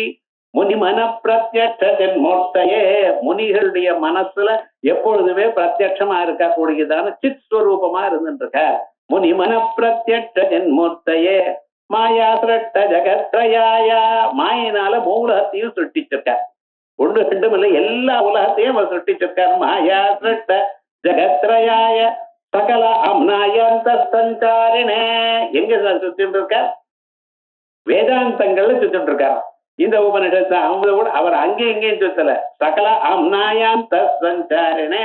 முனிமன பிரத்யட்சின் மூர்த்தையே, முனிகளுடைய மனசுல எப்பொழுதுமே பிரத்யட்சமா இருக்கக்கூடியதான சித் ஸ்வரூபமா இருந்துருக்க. முனிமன பிரத்யட்சின் மூர்த்தையே மாயா சிரட்ட ஜெகத்ரயாய, மாயினால மூலகத்தையும் சுட்டிச்சிருக்க. 1 2 இல்லை, எல்லா உலகத்தையும் அவர் சுட்டிச்சிருக்கார். மாயா சிரட்ட ஜெகத்ரயாய சகல அம்னாயந்த சஞ்சாரினே. எங்க சுத்திட்டு இருக்கார்? வேதாந்தங்கள்ல சுத்திட்டு இருக்கார். இந்த உபநிஷத்து அவர் அங்கே இங்கேயும் சுத்தல. சகல அம்னாயாந்த சஞ்சாரினே.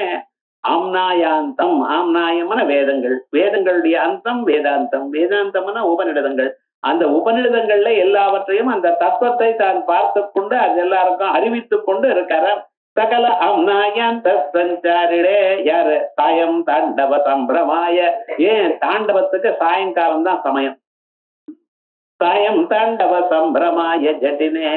ஆம்னாயாந்தம், ஆம்னாயமான வேதங்கள், வேதங்களுடைய அந்தம் வேதாந்தம், வேதாந்தம்னா உபநிடதங்கள். அந்த உபநிடதங்கள்ல எல்லாவற்றையும் அந்த தத்துவத்தை தான் பார்த்து கொண்டு அது எல்லாருக்கும் அறிவித்துக் கொண்டு இருக்கார. சகல அம்னாயாந்த சஞ்சாரிடே. யாரு? சாயம் தாண்டவ சம்பிரமாய. ஏன் தாண்டவத்துக்கு சாயங்காலம் தான் சமயம். சாயம் தாண்டவ சம்பிரமாய ஜட்டினே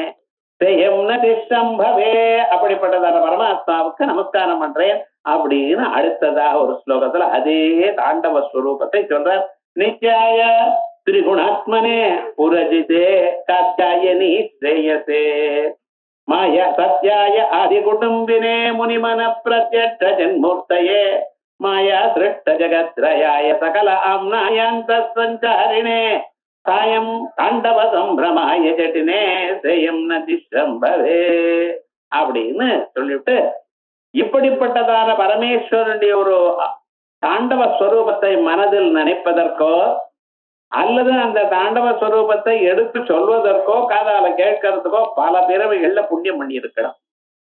செய்யம் நதிசம்பவே. அப்படிப்பட்டதான பரமாத்மாவுக்கு நமஸ்காரம் பண்றேன் அப்படின்னு அடுத்ததாக ஒரு ஸ்லோகத்துல அதே தாண்டவ ஸ்வரூபத்தை சொல்றார். நித்யாய திரிகுணாத்மனே புரஜிதே காத்யாயனி ஸ்ரேயசே மாயா சத்யாய ஆதி குடும்பினே முனிமன பிரத்யட்சின் மூர்த்தையே மாயா சிருஷ்ட ஜெகத்ரயாய சகல ஆம்னாயாந்த சஞ்சாரிணே சாயம் தாண்டவ சம்பிரமாய ஜட்டினே சேயம் நதிசம்பவே அப்படின்னு சொல்லிவிட்டு, இப்படிப்பட்டதான பரமேஸ்வரனுடைய ஒரு தாண்டவ ஸ்வரூபத்தை மனதில் நினைப்பதற்கோ அல்லது அந்த தாண்டவ ஸ்வரூபத்தை எடுத்து சொல்வதற்கோ காதால கேட்கறதுக்கோ பல பிறவைகள்ல புண்ணியம் பண்ணி இருக்கணும்.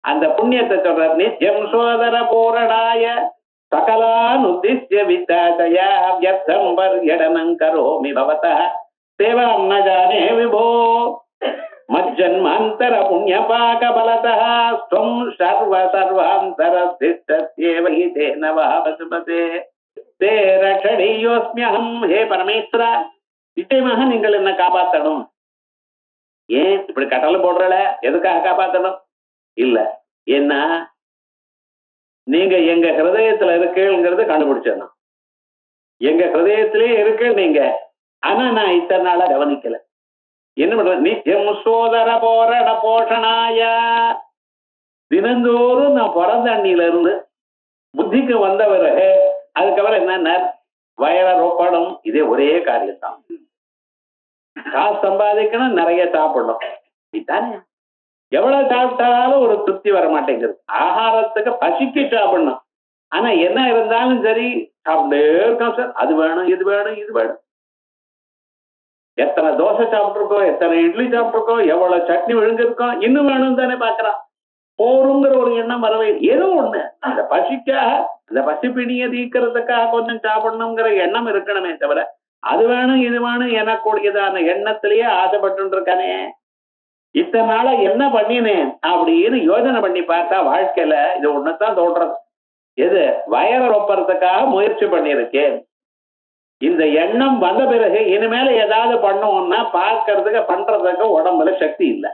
அந்த புண்ணியத்தை சொல்ற நித்யம் சோதர பூரணாய சகலானுத்திஸ்ய வித்தாசயா வியர்த்தம் பர்யடனம் கரோமி பவதः சேவாம் ந ஜானே விபோ மஜ்ஜன்மாந்தர புண்ணியபாக பலதः ஸ்வம் சர்வ சர்வாந்தரஸ்திஷ்டஸ்யேவ ஹி தேன வஹவசுபதே தே ரக்ஷணீயோஸ்ம்யஹம். ஹே பரமேஸ்வரா, நிச்சயமாக நீங்கள் என்ன காப்பாற்றணும். ஏன் இப்படி கட்டளை போடுறல? எதுக்காக காப்பாற்றணும்? இல்ல, என்ன நீங்க எங்க ஹிருதயத்துல இருக்கீங்கிறது கண்டுபிடிச்சிடணும். எங்க ஹிருதயத்திலே இருக்கு நீங்க. ஆனா நான் இத்தனை நாளா கவனிக்கல. என்ன பண்ற? நித்தியம் சோதர போரண போஷணாய. தினந்தோறும் நான் பிறந்த அண்ணில இருந்து புத்திக்கு வந்தவரு அதுக்கப்புறம் என்ன வயர ரொப்படம். இதே ஒரே காரியம் தான். காசு சம்பாதிக்கணும், நிறைய சாப்பிடணும். இதுதானே. எவ்வளவு சாப்பிட்டாலும் ஒரு திருப்தி வர மாட்டேங்குது. ஆகாரத்துக்கு பசிக்கு சாப்பிடணும். ஆனா என்ன இருந்தாலும் சரி சாப்பிட்டே இருக்கோம் சார். அது வேணும், இது வேணும், இது வேணும். எத்தனை தோசை சாப்பிட்டுருக்கோம், எத்தனை இட்லி சாப்பிட்டுருக்கோம், எவ்வளவு சட்னி விழுங்கிருக்கோம், இன்னும் வேணும் தானே பாக்குறான். போருங்கிற ஒரு எண்ணம் வரவே. ஏதோ ஒண்ணு அந்த பசிக்காக, அந்த பசி பிணியை தீக்கிறதுக்காக கொஞ்சம் சாப்பிடணுங்கிற எண்ணம் இருக்கணுமே தவிர அது வேணும் இது வேணும் எனக்கூடியதான எண்ணத்திலேயே ஆசைப்பட்டு இருக்கானே. இத்தனை நாள என்ன பண்ணினேன் அப்படின்னு யோசனை பண்ணி பார்த்தா வாழ்க்கையில இது ஒண்ணுதான் தோன்றது. எது? வயர ரொப்பறதுக்காக முயற்சி பண்ணியிருக்கேன். இந்த எண்ணம் வந்த பிறகு இனிமேல ஏதாவது பண்ணுவோம்னா பார்க்கறதுக்கு பண்றதுக்கு உடம்புல சக்தி இல்லை.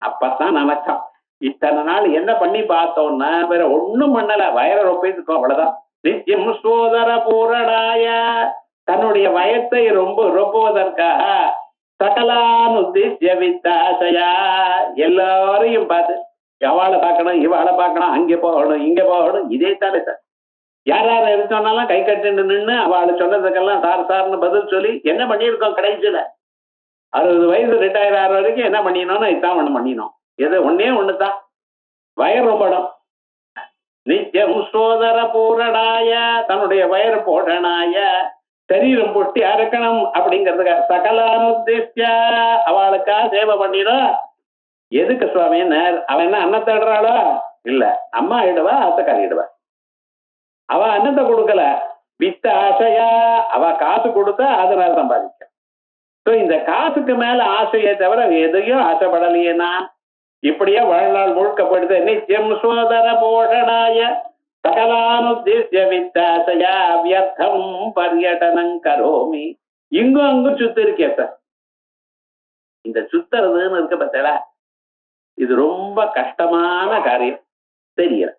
அப்பதான் நினைச்சான் இத்தனை நாள் என்ன பண்ணி பார்த்தோம்னா வேற ஒண்ணும் பண்ணல, வயர ரொப்பிட்டு அவ்வளவுதான். நித்தியம் சோதர பூரணாய, தன்னுடைய வயத்தை ரொம்ப ரொப்புவதற்காக சகலானுத்திஸ்ய வித்தாசயா, எல்லாரையும் பார்த்து அவளை பார்க்கணும், இவாளை பார்க்கணும், அங்கே போகணும், இங்க போகணும். இதே தானே சார். யார் யார் எது சொன்னாலும் கை கட்டிட்டு நின்று அவளை சொன்னதுக்கெல்லாம் சார் சார்னு பதில் சொல்லி என்ன பண்ணியிருக்கோம். கடைசியில 60 வயசு ரிட்டையர் ஆகிற வரைக்கும் என்ன பண்ணினோம்னா இதான் ஒண்ணு பண்ணினோம். எது? ஒன்னே ஒண்ணுதான், வயர் ரொம்பணும். நித்தியம் சோதர பூரணாய, தன்னுடைய வயர் போடனாய, சரீரம் பொட்டியா இருக்கணும் அப்படிங்கிறதுக்காக சகலானுத்திஸ்ய, அவளுக்கா சேவை பண்ணிடும். எதுக்கு சுவாமி? அவன் என்ன அன்னம் தேடுறாளோ? இல்ல, அம்மா ஆயிடுவா, அத்தைக்காரிடுவா. அவ அன்னத்தை கொடுக்கல, வித்த ஆசையா, அவ காசு கொடுத்தா அதனால சம்பாதிக்க. இந்த காசுக்கு மேல ஆசையை தவிர எதையும் ஆசைப்படலையே நான். இப்படியே வாழ்நாள் முழுக்கப்படுது. நித்தியம் சோதர போஷணாய சகலானுத்திஸ்ய வித்தாசயா வியர்த்தம் பர்யடனம் கரோமி. இங்கும் அங்கும் சுத்தி இருக்கே சார். இந்த சுத்துறதுன்னு இருக்க பார்த்தா இது ரொம்ப கஷ்டமான காரியம். தெரியல.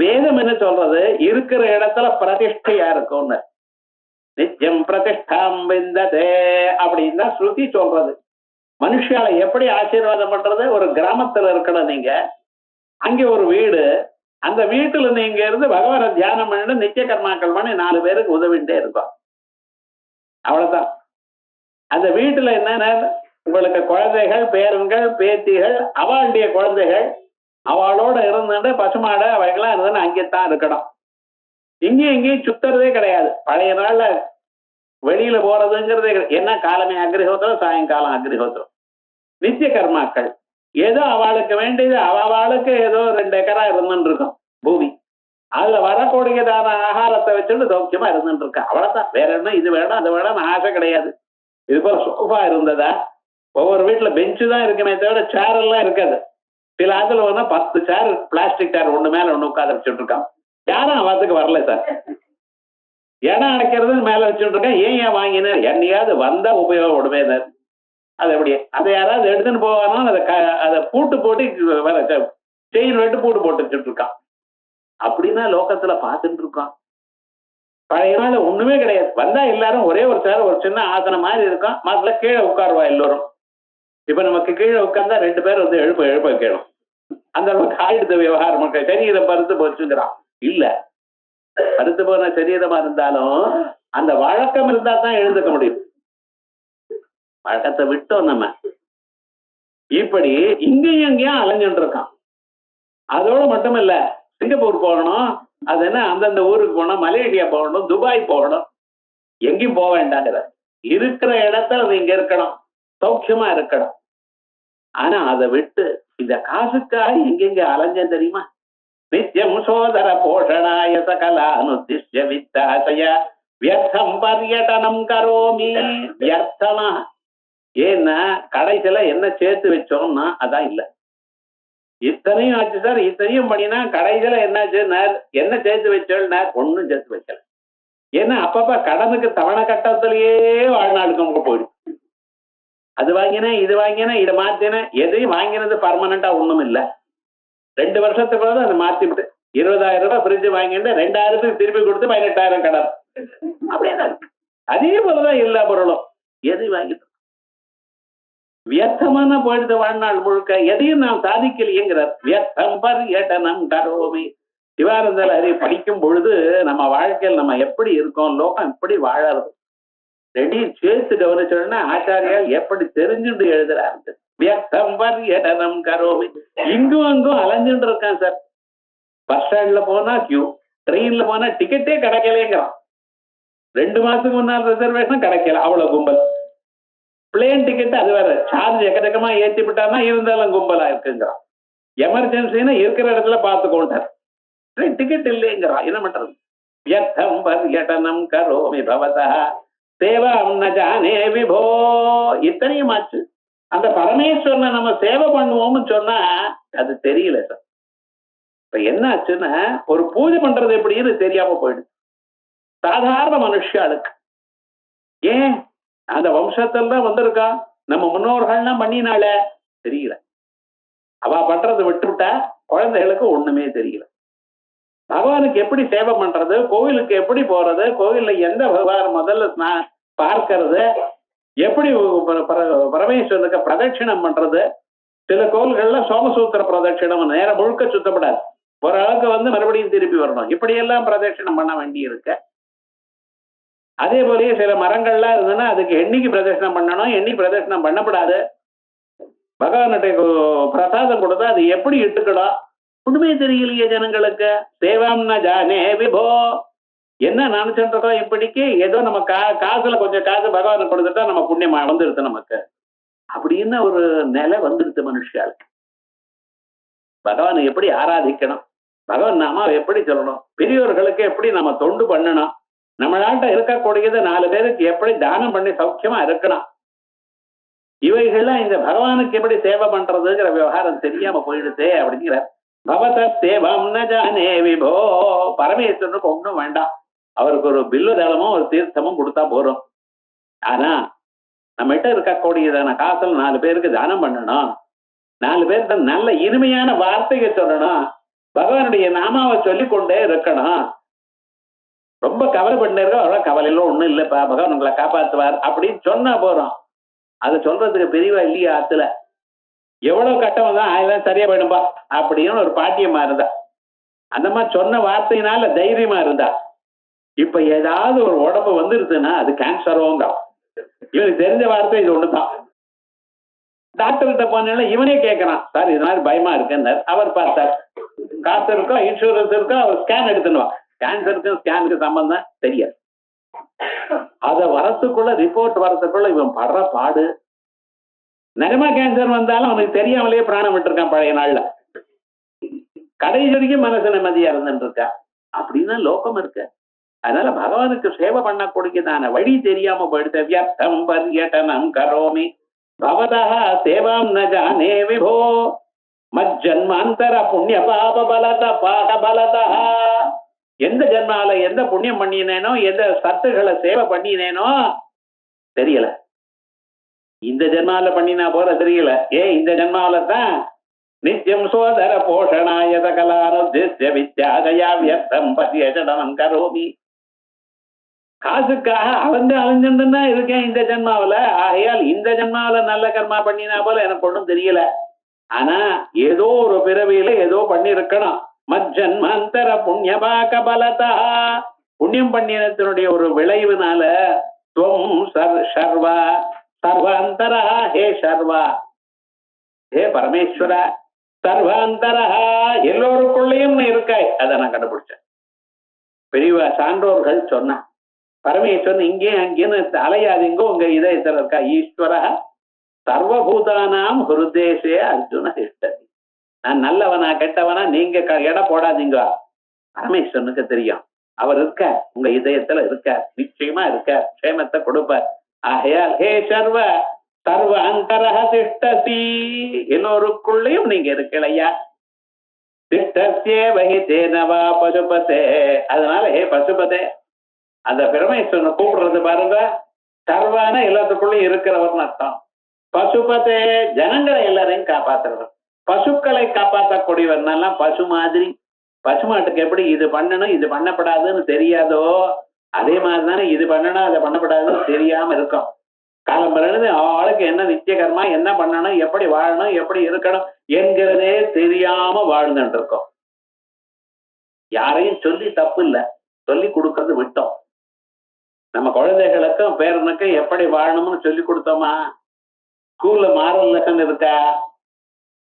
வேதம் என்ன சொல்றது? இருக்கிற இடத்துல பிரதிஷ்டையா இருக்கும்னு. நித்தியம் பிரதிஷ்டாம் விந்ததே அப்படின்னு தான் ஸ்ருதி சொல்றது. மனுஷால எப்படி ஆசீர்வாதம் பண்றது? ஒரு கிராமத்துல இருக்கணும் நீங்க, அங்கே ஒரு வீடு, அந்த வீட்டுல நீங்க இருந்து பகவானை தியானம் பண்ணிட்டு நித்திய கர்மாக்கள் பண்ணி 4 பேருக்கு உதவிட்டே இருக்கும். அவ்வளவுதான். அந்த வீட்டுல என்னன்னா உங்களுக்கு குழந்தைகள், பேரன்கள், பேத்திகள், அவளுடைய குழந்தைகள், அவளோட இருந்துட்டு பசுமாடு அவைகளாம் இருந்துன்னு அங்கேத்தான் இருக்கணும். இங்கேயும் இங்கேயும் சுத்துறதே கிடையாது. பழைய நாள்ல வெளியில போறதுங்கிறதே என்ன, காலமே அக்னிஹோத்திரம், சாயங்காலம் அக்னிஹோத்திரம். நித்திய கர்மாக்கள் ஏதோ அவளுக்கு வேண்டியது, அவளுக்கு ஏதோ 2 ஏக்கரா இருந்துட்டு இருக்கும் பூமி. அதுல வரக்கூடியதான ஆகாரத்தை வச்சுட்டு சௌக்கியமா இருந்துட்டு இருக்கா. அவ்வளவுதான். வேற என்ன இது வேணும் அது வேணும் ஆசை கிடையாது. இது போல சோஃபா இருந்ததா? ஒவ்வொரு வீட்டுல பெஞ்சு தான் இருக்குமே தவிர சேர் எல்லாம் இருக்காது. சில ஆத்துல வேணா 10 சேர், பிளாஸ்டிக் சேர் ஒண்ணு மேல ஒண்ணு உட்காந்து வச்சுட்டு இருக்கான். யாரும் அவத்துக்கு வரல சார். இடம் அடைக்கிறது மேல வச்சுட்டு இருக்கேன். ஏன் வாங்கினார்? என்னையாவது வந்தா உபயோகப்படுமே. அது எப்படி? அதை யாராவது எடுத்துன்னு போவானோ அதை பூட்டு போட்டு செயின் வெட்டு பூட்டு போட்டு வச்சுட்டு இருக்கான். அப்படின்னா லோகத்துல பார்த்துட்டு இருக்கான். பழைய நாள் ஒண்ணுமே கிடையாது. வந்தா எல்லாரும் ஒரே ஒரு சேர், ஒரு சின்ன ஆசனம் மாதிரி இருக்கும். மதுல கீழே உட்காருவா எல்லோரும். இப்ப நமக்கு கீழே உட்கார்ந்தா 2 பேர் வந்து எழுப்ப கேளும். அந்த அளவுக்கு ஆயுத விவகாரம். சரீரம் பருத்து போச்சுங்கிறான். இல்ல, பருத்து போன சரீரமா இருந்தாலும் அந்த வழக்கம் இருந்தா தான் எழுந்துக்க முடியும். வழக்கத்தை விட்டோம் நம்ம. இப்படி இங்கேயும் எங்கேயும் அலைஞ்சுட்டு இருக்கான். அதோட மட்டும் இல்ல, சிங்கப்பூர் போகணும், அது என்ன அந்தந்த ஊருக்கு போகணும், மலேசியா போகணும், துபாய் போகணும். எங்கேயும் போக வேண்டாங்கிற. இருக்கிற இடத்துல நீங்க இருக்கணும், சௌக்கியமா இருக்கணும். ஆனா அதை விட்டு இந்த காசுக்காக எங்கெங்க அலைஞ்சேன் தெரியுமா? நித்தியம் சோதர போஷணாய சகலானுதிஷ்ய வித்தாசய வியர்த்தம் பர்யடனம் கரோமி. வியர்த்தமா? ஏன்னா கடைசியில என்ன சேர்த்து வச்சோம்னா அதான் இல்ல. இத்தனையும் ஆச்சு சார், இத்தனையும் பண்ணினா கடைசியில என்னாச்சு, என்ன சேர்த்து வச்சோம்னா ஒன்னும் சேர்த்து வைக்கல. ஏன்னா அப்பப்ப கடனுக்கு தவணை கட்டத்திலேயே வாழ்நாளுக்கு நமக்கு போயிடும். அது வாங்கினேன், இது வாங்கினேன், இதை மாத்தினேன், எதையும் வாங்கினது பர்மனண்டா ஒண்ணும் இல்லை. 2 வருஷத்துக்கு பிறகு அதை மாத்திவிட்டு 20,000 ரூபாய் ஃப்ரிட்ஜ் வாங்கிட்டு 2,000 திருப்பி கொடுத்து 18,000 கடன். அப்படியே அதே போலதான் எல்லா பொருளும் எதையும் வாங்கிட்டு வியர்த்தமான போயிடுது வாழ்நாள் முழுக்க. எதையும் நாம் சாதிக்கலையேங்கிறார். வியர்த்தம் பர்யடனம் கரோமி. சிவானந்தர் அதை படிக்கும் பொழுது நம்ம வாழ்க்கையில் நம்ம எப்படி இருக்கோம், லோகம் எப்படி வாழறது ரெண்டையும் சேர்த்து கவனிச்சோம்னா ஆச்சாரியால் எப்படி தெரிஞ்சுட்டு எழுதுறாரு. வியர்த்தம் பர்யடனம் கரோமி. இங்கும் அங்கும் அலைஞ்சுட்டு இருக்கான் சார். பஸ் ஸ்டாண்ட்ல போனா கியூ, ட்ரெயின்ல போனா டிக்கெட்டே கிடைக்கலேங்கிறான். 2 மாசத்துக்கு முன்னால் ரிசர்வேஷன் கிடைக்கல, அவ்வளவு கும்பல். பிளேன் டிக்கெட் அது வேற, சார்ஜ் எக்கச்சக்கமா ஏற்றி விட்டானா இருந்தாலும் கும்பலா இருக்குங்கிறான். எமர்ஜென்சின்னா இருக்கிற இடத்துல பார்த்துக்கோண்டார். டிக்கெட் இல்லைங்கிறான். என்ன பண்றது? வியர்த்தம் பர்யடனம் கரோமி பவதா சேவம் ந ஜானே விபோ. இத்தனையும் ஆச்சு. அந்த பரமேஸ்வரனை நம்ம சேவை பண்ணுவோம்னு சொன்னா அது தெரியல சார். இப்ப என்ன ஆச்சுன்னா ஒரு பூஜை பண்றது எப்படின்னு தெரியாம போயிடுது சாதாரண மனுஷாளுக்கு. ஏன் அந்த வம்சத்துல தான் வந்திருக்கா, நம்ம முன்னோர்கள்லாம் பண்ணினால தெரியல. அவ பண்றதை விட்டுவிட்டா குழந்தைகளுக்கு ஒண்ணுமே தெரியல. பகவானுக்கு எப்படி சேவை பண்றது, கோவிலுக்கு எப்படி போறது, கோவில்ல எந்த பகவான் முதல்ல பார்க்கறது, எப்படி பரமேஸ்வரனுக்கு பிரதட்சிணம் பண்றது. சில கோவில்கள்ல சோமசூத்திர பிரதட்சிணம் நேரம் முழுக்க சுத்தப்படாது, ஓரளவுக்கு மறுபடியும் திருப்பி வரணும். இப்படியெல்லாம் பிரதட்சிணம் பண்ண வேண்டி இருக்க. அதே போலயே சில மரங்கள்லாம் இருந்ததுன்னா அதுக்கு எண்ணிக்கை பிரதட்சணம் பண்ணணும், எண்ணிக்கை பிரதட்சணம் பண்ணப்படாது. பகவான்கிட்ட பிரசாதம் கொடுத்தா அது எப்படி இட்டுக்கணும் ஒண்ணுமே தெரியலையே ஜனங்களுக்கு. சேவாம்னா ஜானே விபோ. என்ன நினைச்சுட்டு இப்படிக்கு ஏதோ நம்ம காசுல கொஞ்சம் காசு பகவானுக்கு கொடுத்துட்டா நம்ம புண்ணியம் வந்துடுது நமக்கு அப்படின்னு ஒரு நிலை வந்துடுது மனுஷாளுக்கு. பகவானை எப்படி ஆராதிக்கணும், பகவான் நாம எப்படி சொல்லணும், பெரியோர்களுக்கு எப்படி நம்ம தொண்டு பண்ணணும், நம்மளாட்ட இருக்கக்கூடியது 4 பேருக்கு எப்படி தானம் பண்ணி சௌக்கியமா இருக்கணும், இவைகள்லாம் இந்த பகவானுக்கு எப்படி சேவை பண்றதுங்கிற விவகாரம் தெரியாம போயிடுதே அப்படிங்கிற. பவத சேவம் ந ஜானே விபோ. பரமேஸ்வரனுக்கு ஒண்ணும் வேண்டாம், அவருக்கு ஒரு பில்லு தளமும் ஒரு தீர்த்தமும் கொடுத்தா போறோம். ஆனா நம்ம கிட்ட இருக்கக்கூடியதான காசுல 4 பேருக்கு தானம் பண்ணணும், 4 பேருக்கு நல்ல இனிமையான வார்த்தையை சொல்லணும், பகவானுடைய நாமாவை சொல்லிக் கொண்டே இருக்கணும். ரொம்ப கவலை பண்ணிருக்கோம், அவ்வளவு கவலையில ஒண்ணும் இல்லப்பா, பகவான் உங்களை காப்பாத்துவார் அப்படின்னு சொன்னா போறோம். அதை சொல்றதுக்கு பெரியவா இல்லையா ஆத்துல. எவ்வளவு கட்டம் தான் அதெல்லாம் சரியா போயிடும்பா அப்படின்னு ஒரு பாட்டியமா இருந்தா, அந்த மாதிரி சொன்ன வார்த்தையினால தைரியமா இருந்தா. இப்ப ஏதாவது ஒரு உடம்பு வந்துருதுன்னா அது கேன்சரோங்க. இவனுக்கு தெரிஞ்ச வார்த்தை இது ஒண்ணுதான். டாக்டர்கிட்ட போனா இவனே கேட்கறான், சார் இது மாதிரி பயமா இருக்குன்னு. அவர் பார்த்தார், காசு இருக்கோ இன்சூரன்ஸ் இருக்கோ, அவர் ஸ்கேன் எடுத்துனுவான். கேன்சருக்கும் ஸ்கேனுக்கு சம்பந்தம் தெரியாது. அத வரத்துக்குள்ள ரிப்போர்ட் வரத்துக்குள்ள இவன் படுற பாடு. நிஜமா கேன்சர் வந்தாலும் அவனுக்கு தெரியாமலேயே பிராணம் விட்டுருக்கான் பழைய நாள்ல. கடைசி வரைக்கும் மனசு நிம்மதியா இருந்துட்டு இருக்கா. அப்படின்னா லோகம் இருக்கு. அதனால பகவானுக்கு சேவை பண்ணக்கூடியதான வழி தெரியாம போயிடுது. வியர்த்தம் பர்யடனம் கரோமி பவதா சேவாம் ந ஜானே விபோ மஜ்ஜன்மாந்தர புண்ணிய பாப பலத பாட பலதா. எந்த ஜென்மால எந்த புண்ணியம் பண்ணினேனோ, எந்த சத்துக்களை சேவை பண்ணினேனோ தெரியல. இந்த ஜென்மால பண்ணினா போற தெரியல. இந்த ஜென்மாவில தான் நித்தியம் சோதர போஷணாய சகலானுதிஷ்ய வித்யாதயா வியர்த்தம் பர்யடனம் கரோமி. காசுக்காக அலைஞ்சுன்னா இருக்கேன் இந்த ஜென்மாவில. ஆகையால் இந்த ஜென்மாவில நல்ல கர்மா பண்ணினா போல எனக்கு ஒன்றும் தெரியல. ஆனா ஏதோ ஒரு பிறவியில ஏதோ பண்ணி இருக்கணும். மஜ்ஜன்மாந்தர புண்ணியபாக பலதா. புண்ணியம் பண்ணினத்தினுடைய ஒரு விளைவுனால துவம் சர்வா சர்வாந்தரா. ஹே சர்வா, ஹே பரமேஸ்வரா, சர்வாந்தரா எல்லோருக்குள்ளேயும் இருக்காய். அதை நான் கண்டுபிடிச்சேன். பெரியவா சான்றோர்கள் சொன்ன பரமேஸ்வரன் இங்கேயும் அங்கேயும் அலையாதீங்க, உங்க இதயத்துல இருக்கா. ஈஸ்வர சர்வபூதானாம் ஹிருதேசே அர்ஜுன திஷ்டதி. நான் நல்லவனா கெட்டவனா நீங்க எடை போடாதீங்க, பரமேஸ்வரனுக்கு தெரியும். அவர் இருக்க உங்க இதயத்துல இருக்கார், நிச்சயமா இருக்கார், க்ஷேமத்தை கொடுப்பார். ஆகையால் ஹே சர்வ சர்வ அந்தரஹ திஷ்டசி, எல்லோருக்குள்ளேயும் நீங்க இருக்கலையா. திஷ்டஸ்யே வஹி தேனவா பசுபதே. அதனால ஹே பசுபதே, அந்த பரமேஸ்வரனை கூப்பிடுறது பாருங்க, சர்வான எல்லாத்துக்குள்ளயும் இருக்கிறவர்னு அர்த்தம். பசுபதே ஜனங்களை எல்லாரையும் காப்பாத்துறவர், பசுக்களை காப்பாற்றக்கூடியவர்னாலாம் பசு மாதிரி. பசுமாட்டுக்கு எப்படி இது பண்ணணும் இது பண்ணப்படாதுன்னு தெரியாதோ, அதே மாதிரிதானே இது பண்ணணும் அதை பண்ணப்படாதுன்னு தெரியாம இருக்கும். காலம் பிறகு ஆளுக்கு என்ன நித்திய கர்மா, என்ன பண்ணணும், எப்படி வாழணும், எப்படி இருக்கணும் என்கிறதே தெரியாம வாழ்ந்துட்டு இருக்கோம். யாரையும் சொல்லி தப்பு இல்லை, சொல்லி கொடுக்கறது விட்டோம். நம்ம குழந்தைகளுக்கும் பேரனுக்கும் எப்படி வாழணும்னு சொல்லி கொடுத்தோமா? ஸ்கூல்ல மாரல் லெசன் இருக்கா?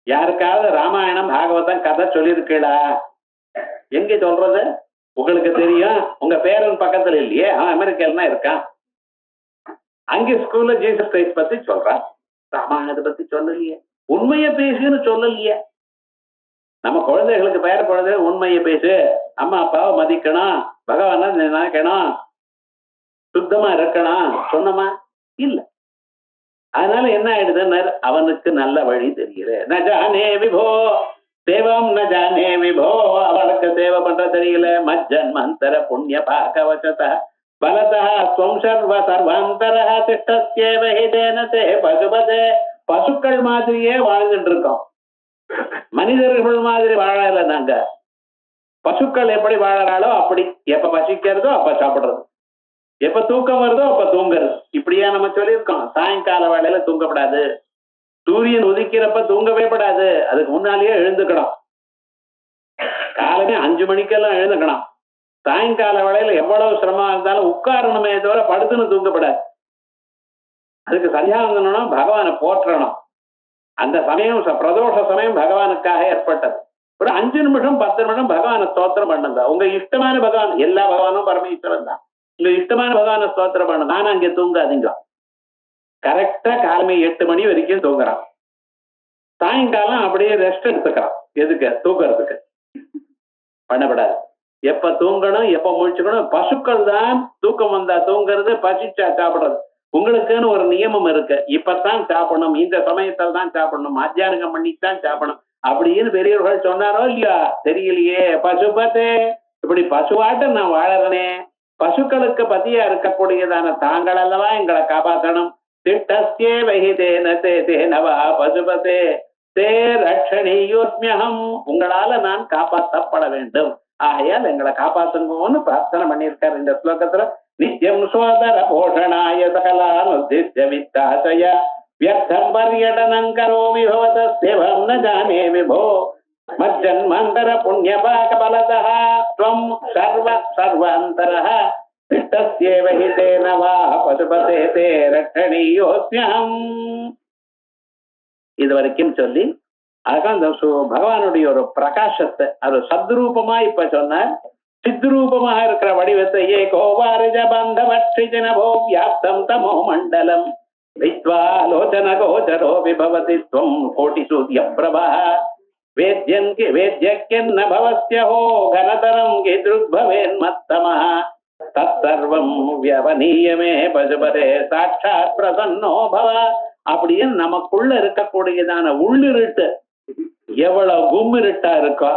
யாருக்காவது ராமாயணம் பாகவதம் கதை சொல்லியிருக்கீங்களா? எங்க சொல்றது? உங்களுக்கு தெரியும், உங்க பேரன் பக்கத்துல இல்லையே, அவன் அமெரிக்கால இருக்கான். அங்கே ஸ்கூல்ல ஜீசஸ் கிரைஸ்ட் பத்தி சொல்றான், ராமாயணத்தை பத்தி சொல்லலையே, உண்மையை பேசுன்னு சொல்லலையே. நம்ம குழந்தைகளுக்கு பேர குழந்தை உண்மையை பேசு, அம்மா அப்பாவை மதிக்கணும், பகவான நினைக்கணும், சுத்தமா இருக்கணும் சொன்னமா? இல்ல. அதனால என்ன ஆயிடுது, அவனுக்கு நல்ல வழி தெரியல. நஜானே விபோ தேவம் நஜானே விபோ, அவனுக்கு சேவை பண்ற தெரியல. மஜ்ஜன் மந்தர புண்ணிய பாகவசத பலதா ஸ்வம் சர்வ சர்வாந்தர திஷ்டஸ்யேவ ஹிதேன தே பசுபதே. பசுக்கள் மாதிரியே வாழ்ந்துட்டு இருக்கோம், மனிதர்கள் மாதிரி வாழல நாங்க. பசுக்கள் எப்படி வாழறாளோ அப்படி, எப்ப பசிக்கிறதோ அப்ப சாப்பிடுறது, எப்ப தூக்கம் வருதோ அப்ப தூங்குறது. இப்படியா நம்ம சொல்லியிருக்கோம். சாயங்கால வேளையில தூங்கப்படாது, சூரியன் உதிக்கிறப்ப தூங்கவே படாது, அதுக்கு முன்னாலேயே எழுந்துக்கணும். காலமே 5 மணிக்கெல்லாம் எழுந்துக்கணும். சாயங்கால வேளையில எவ்வளவு சிரமம் இருந்தாலும் உட்காரணுமே தவிர படுத்துன்னு தூங்கப்படாது. அதுக்கு சந்தியாவந்தனம் பகவானை போற்றணும். அந்த சமயம் பிரதோஷ சமயம் பகவானுக்காக ஏற்பட்டது. ஒரு 5 நிமிஷம் 10 நிமிஷம் பகவானை ஸ்தோத்திரம் பண்ணுங்க. உங்க இஷ்டமான பகவான், எல்லா பகவானும் பரமேஸ்வரன் தான், உங்க இஷ்டமான பகவானை ஸ்தோத்திரம் பண்ணுங்க. ஆனா அங்கே தூங்காதீங்க. கரெக்டா காலமே 8 மணி வரைக்கும் தூங்குறான். சாயங்காலம் அப்படியே ரெஸ்ட் எடுத்துக்கிறான். எதுக்கு? தூங்குறதுக்கு. பண்ணப்படாது. எப்ப தூங்கணும் எப்ப முழிச்சுக்கணும். பசுக்கள் தான் தூக்கம் வந்தா தூங்குறது, பசிச்சா சாப்பிடுறது. உங்களுக்குன்னு ஒரு நியமம் இருக்கு, இப்பதான் சாப்பிடணும், இந்த சமயத்தில் தான் சாப்பிடணும், மத்தியானம் பண்ணித்தான் சாப்பிடணும் அப்படின்னு பெரியவர்கள் சொன்னாரோ இல்லையா? தெரியலையே. பசுபதே, இப்படி பசுவாட்ட நான் வாழறனே, பசுக்களுக்கு பத்தியா இருக்கக்கூடியதான தாங்கள் அல்லவா எங்களை காப்பாற்றணும். திட்டஸ்யே வஹிதேன தே தேனவா பசுபதே தே ரட்சணீயோஸ்மியகம், உங்களால நான் காப்பாற்றப்பட வேண்டும், ஆகையால் எங்களை காப்பாத்துங்கன்னு பிரார்த்தனை பண்ணியிருக்காரு இந்த ஸ்லோகத்துல. நித்யம் சோதர போஷணாய சகலானுத்திய வித்தாசய வியர்த்தம் பர்யடனம் கரோமி பவதஸ்யவம் ந ஜானே விபோ மஜ்ஜன்மாந்தர புண்ணிய பாக பலதः த்வம் சர்வ சர்வாந்தரः திஷ்டஸ்யேவ ஹிதேன வா பசுபதே தே ரட்சணீயோஸ்மியகம். இது வரைக்கும் சொல்லி அதுக்காக அந்த பகவானுடைய ஒரு பிரகாசத்தை அது சத்ரூபமா இப்ப சொன்னார். சித்ரூபமாக இருக்கிற வடிவத்தை ஏகோவாரிஜ பந்தவட்சிஜனபோ வியாப்தம் தமோ மண்டலம் வித்வாலோச்சன கோச்சரோ விபவதி த்வம் கோட்டி சூரிய பிரபா வேத்யன் வேத்யக்கின்ன பவஸ்யஹோ கனதரம் கிதுர்பவேன்மத்தமஹ தத்தர்வம் வியவனீயமே பசுபதே சாட்சாத் பிரசன்னோ பவ. அப்படின்னு நமக்குள்ள இருக்கக்கூடியதான உள்ளிருட்டு எவ்வளவு கும்மிருட்டா இருக்கோ,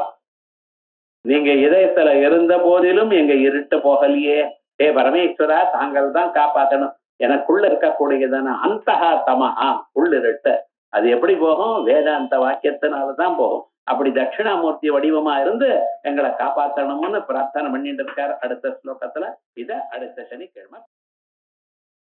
நீங்க இதயத்துல இருந்த போதிலும் எங்க இருட்டு போகலையே. ஏ பரமேஸ்வரா, தாங்கள் தான் காப்பாற்றணும். எனக்குள்ள இருக்கக்கூடியதான அந்தஹா தமஹா உள்ளிருட்டு அது எப்படி போகும்? வேதாந்த வாக்கியத்தினாலதான் போகும். அப்படி தட்சிணாமூர்த்தி வடிவமா இருந்து எங்களை காப்பாற்றணும்னு பிரார்த்தனை பண்ணிட்டு இருக்காரு அடுத்த ஸ்லோகத்துல. இத அடுத்த சனிக்கிழமை